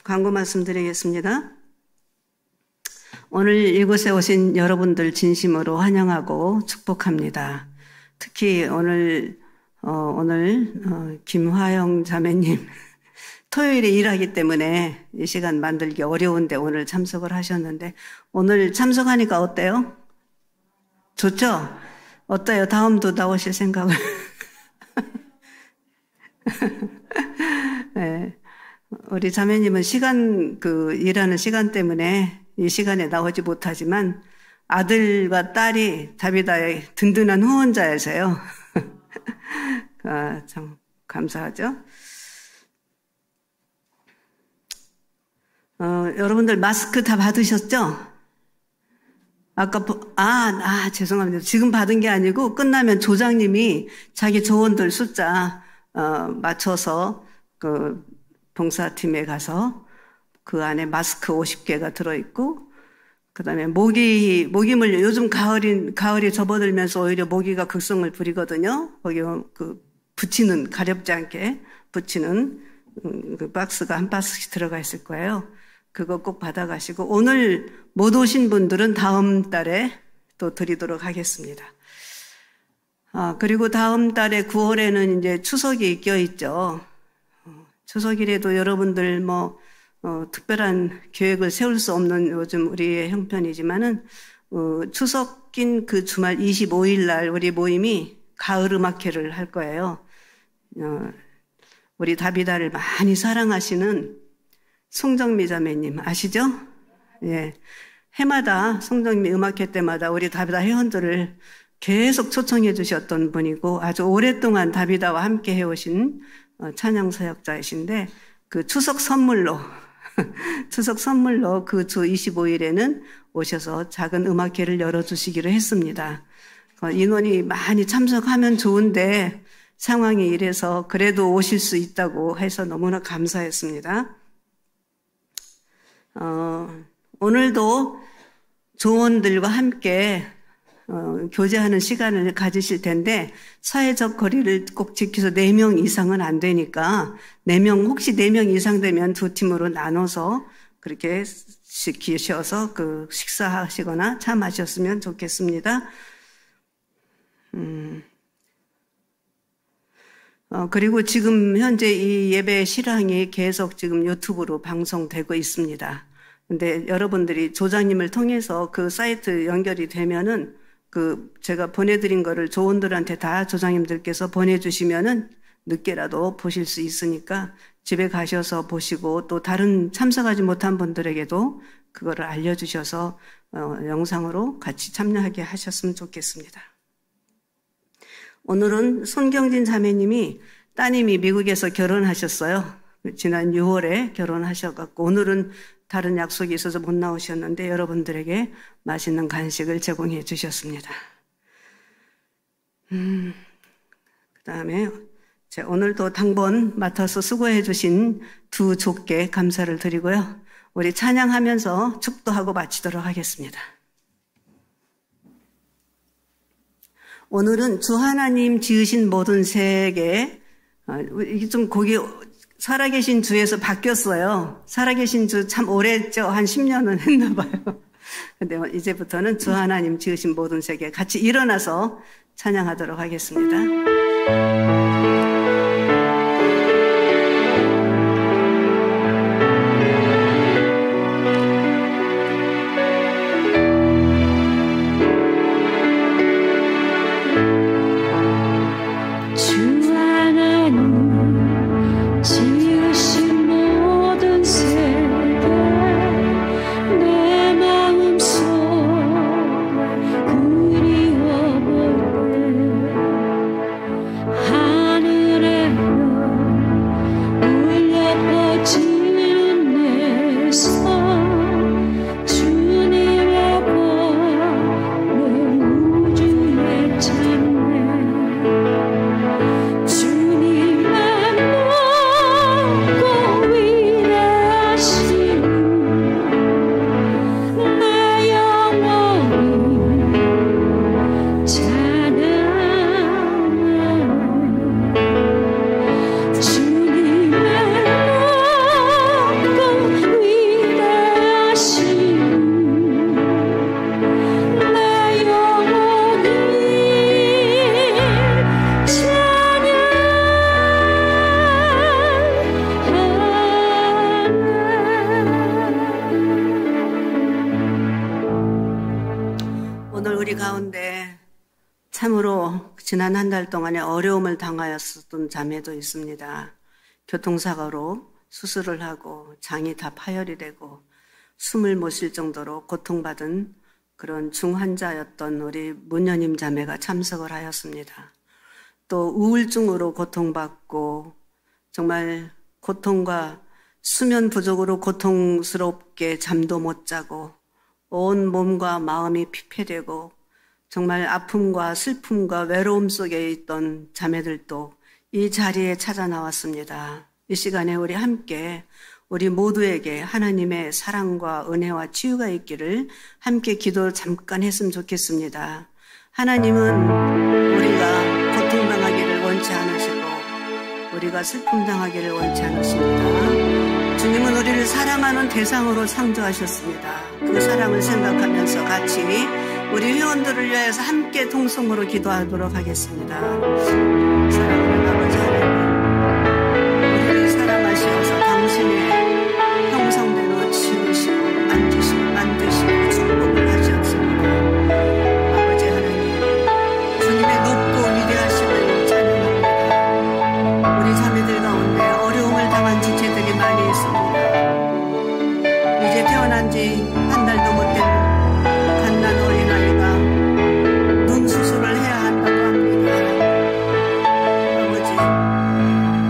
광고 말씀드리겠습니다. 오늘 이곳에 오신 여러분들 진심으로 환영하고 축복합니다. 특히 오늘 김화영 자매님 토요일에 일하기 때문에 이 시간 만들기 어려운데 오늘 참석을 하셨는데 오늘 참석하니까 어때요? 좋죠? 어때요? 다음도 나오실 생각을? 네. 우리 자매님은 일하는 시간 때문에 이 시간에 나오지 못하지만 아들과 딸이 다비다의 든든한 후원자여서요. 참 감사하죠. 여러분들 마스크 다 받으셨죠? 아까 죄송합니다. 지금 받은 게 아니고 끝나면 조장님이 자기 조원들 숫자 맞춰서 그 봉사팀에 가서 그 안에 마스크 50개가 들어있고, 그 다음에 모기물, 요즘 가을이 접어들면서 오히려 모기가 극성을 부리거든요. 거기 붙이는, 가렵지 않게 붙이는 그 박스가 한 박스씩 들어가 있을 거예요. 그거 꼭 받아가시고, 오늘 못 오신 분들은 다음 달에 또 드리도록 하겠습니다. 그리고 다음 달에 9월에는 이제 추석이 껴있죠. 추석이라도 여러분들 특별한 계획을 세울 수 없는 요즘 우리의 형편이지만은, 추석 낀 그 주말 25일 날 우리 모임이 가을 음악회를 할 거예요. 우리 다비다를 많이 사랑하시는 송정미 자매님 아시죠? 예. 해마다 송정미 음악회 때마다 우리 다비다 회원들을 계속 초청해 주셨던 분이고 아주 오랫동안 다비다와 함께 해오신 찬양 사역자이신데, 그 추석 선물로 그 주 25일에는 오셔서 작은 음악회를 열어주시기로 했습니다. 인원이 많이 참석하면 좋은데 상황이 이래서 그래도 오실 수 있다고 해서 너무나 감사했습니다. 오늘도 조원들과 함께 교제하는 시간을 가지실 텐데, 사회적 거리를 꼭 지켜서 4명 이상은 안 되니까, 혹시 4명 이상 되면 두 팀으로 나눠서 그렇게 시키셔서 식사하시거나 차 마셨으면 좋겠습니다. 그리고 지금 현재 이 예배 실황이 계속 지금 유튜브로 방송되고 있습니다. 근데 여러분들이 조장님을 통해서 그 사이트 연결이 되면은 제가 보내드린 거를 조원들한테 다 조장님들께서 보내주시면은 늦게라도 보실 수 있으니까 집에 가셔서 보시고, 또 다른 참석하지 못한 분들에게도 그거를 알려주셔서 영상으로 같이 참여하게 하셨으면 좋겠습니다. 오늘은 손경진 자매님이 따님이 미국에서 결혼하셨어요. 지난 6월에 결혼하셔갖고 오늘은 다른 약속이 있어서 못 나오셨는데 여러분들에게 맛있는 간식을 제공해 주셨습니다. 그 다음에 오늘도 당번 맡아서 수고해 주신 두 족께 감사를 드리고요. 우리 찬양하면서 축도하고 마치도록 하겠습니다. 오늘은 주 하나님 지으신 모든 세계, 이게 좀 곡이 살아계신 주에서 바뀌었어요. 살아계신 주 참 오래했죠. 한 10년은 했나 봐요. 근데 이제부터는 주 하나님 지으신 모든 세계 같이 일어나서 찬양하도록 하겠습니다. 하늘 참으로 지난 한 달 동안에 어려움을 당하였었던 자매도 있습니다. 교통사고로 수술을 하고 장이 다 파열이 되고 숨을 못 쉴 정도로 고통받은 그런 중환자였던 우리 문여님 자매가 참석을 하였습니다. 또 우울증으로 고통받고 정말 고통과 수면 부족으로 고통스럽게 잠도 못 자고 온 몸과 마음이 피폐되고 정말 아픔과 슬픔과 외로움 속에 있던 자매들도 이 자리에 찾아 나왔습니다. 이 시간에 우리 함께 우리 모두에게 하나님의 사랑과 은혜와 치유가 있기를 함께 기도 잠깐 했으면 좋겠습니다. 하나님은 우리가 고통당하기를 원치 않으시고 우리가 슬픔당하기를 원치 않으십니다. 주님은 우리를 사랑하는 대상으로 창조하셨습니다. 그 사랑을 생각하면서 같이 우리 회원들을 위해서 함께 통성으로 기도하도록 하겠습니다. 사랑하는 아버지 하나님, 우리를 사랑하시어서 당신의 형상대로 지으시고 만드시고 축복을 하셨습니다. 아버지 하나님, 주님의 높고 위대하심을 찬양합니다. 우리 자매들 가운데 어려움을 당한 지체들이 많이 있습니다. 이제 태어난 지 한 달도 못 된 갓난 어린아이가 눈 수술을 해야 한다고 합니다. 아버지,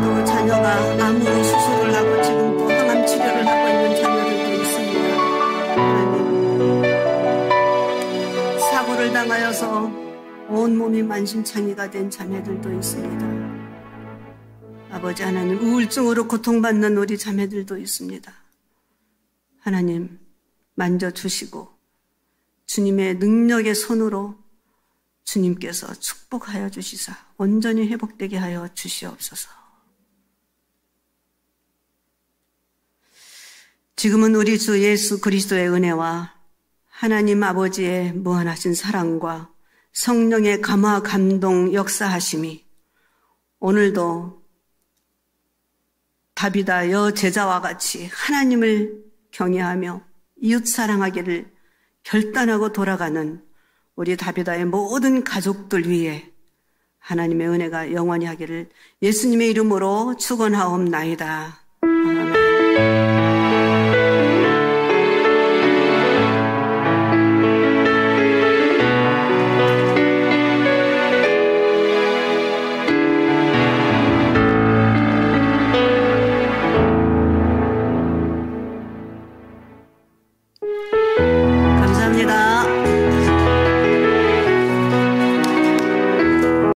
또 자녀가 암으로 수술을 하고 지금 또 항암 치료를 하고 있는 자녀들도 있습니다. 하나님, 사고를 당하여서 온몸이 만신창이가 된 자매들도 있습니다. 아버지 하나님, 우울증으로 고통받는 우리 자매들도 있습니다. 하나님, 만져주시고 주님의 능력의 손으로 주님께서 축복하여 주시사 온전히 회복되게 하여 주시옵소서. 지금은 우리 주 예수 그리스도의 은혜와 하나님 아버지의 무한하신 사랑과 성령의 감화 감동 역사하심이 오늘도 다비다 여제자와 같이 하나님을 경외하며 이웃 사랑하기를 결단하고 돌아가는 우리 다비다의 모든 가족들 위해 하나님의 은혜가 영원히 하기를 예수님의 이름으로 축원하옵나이다.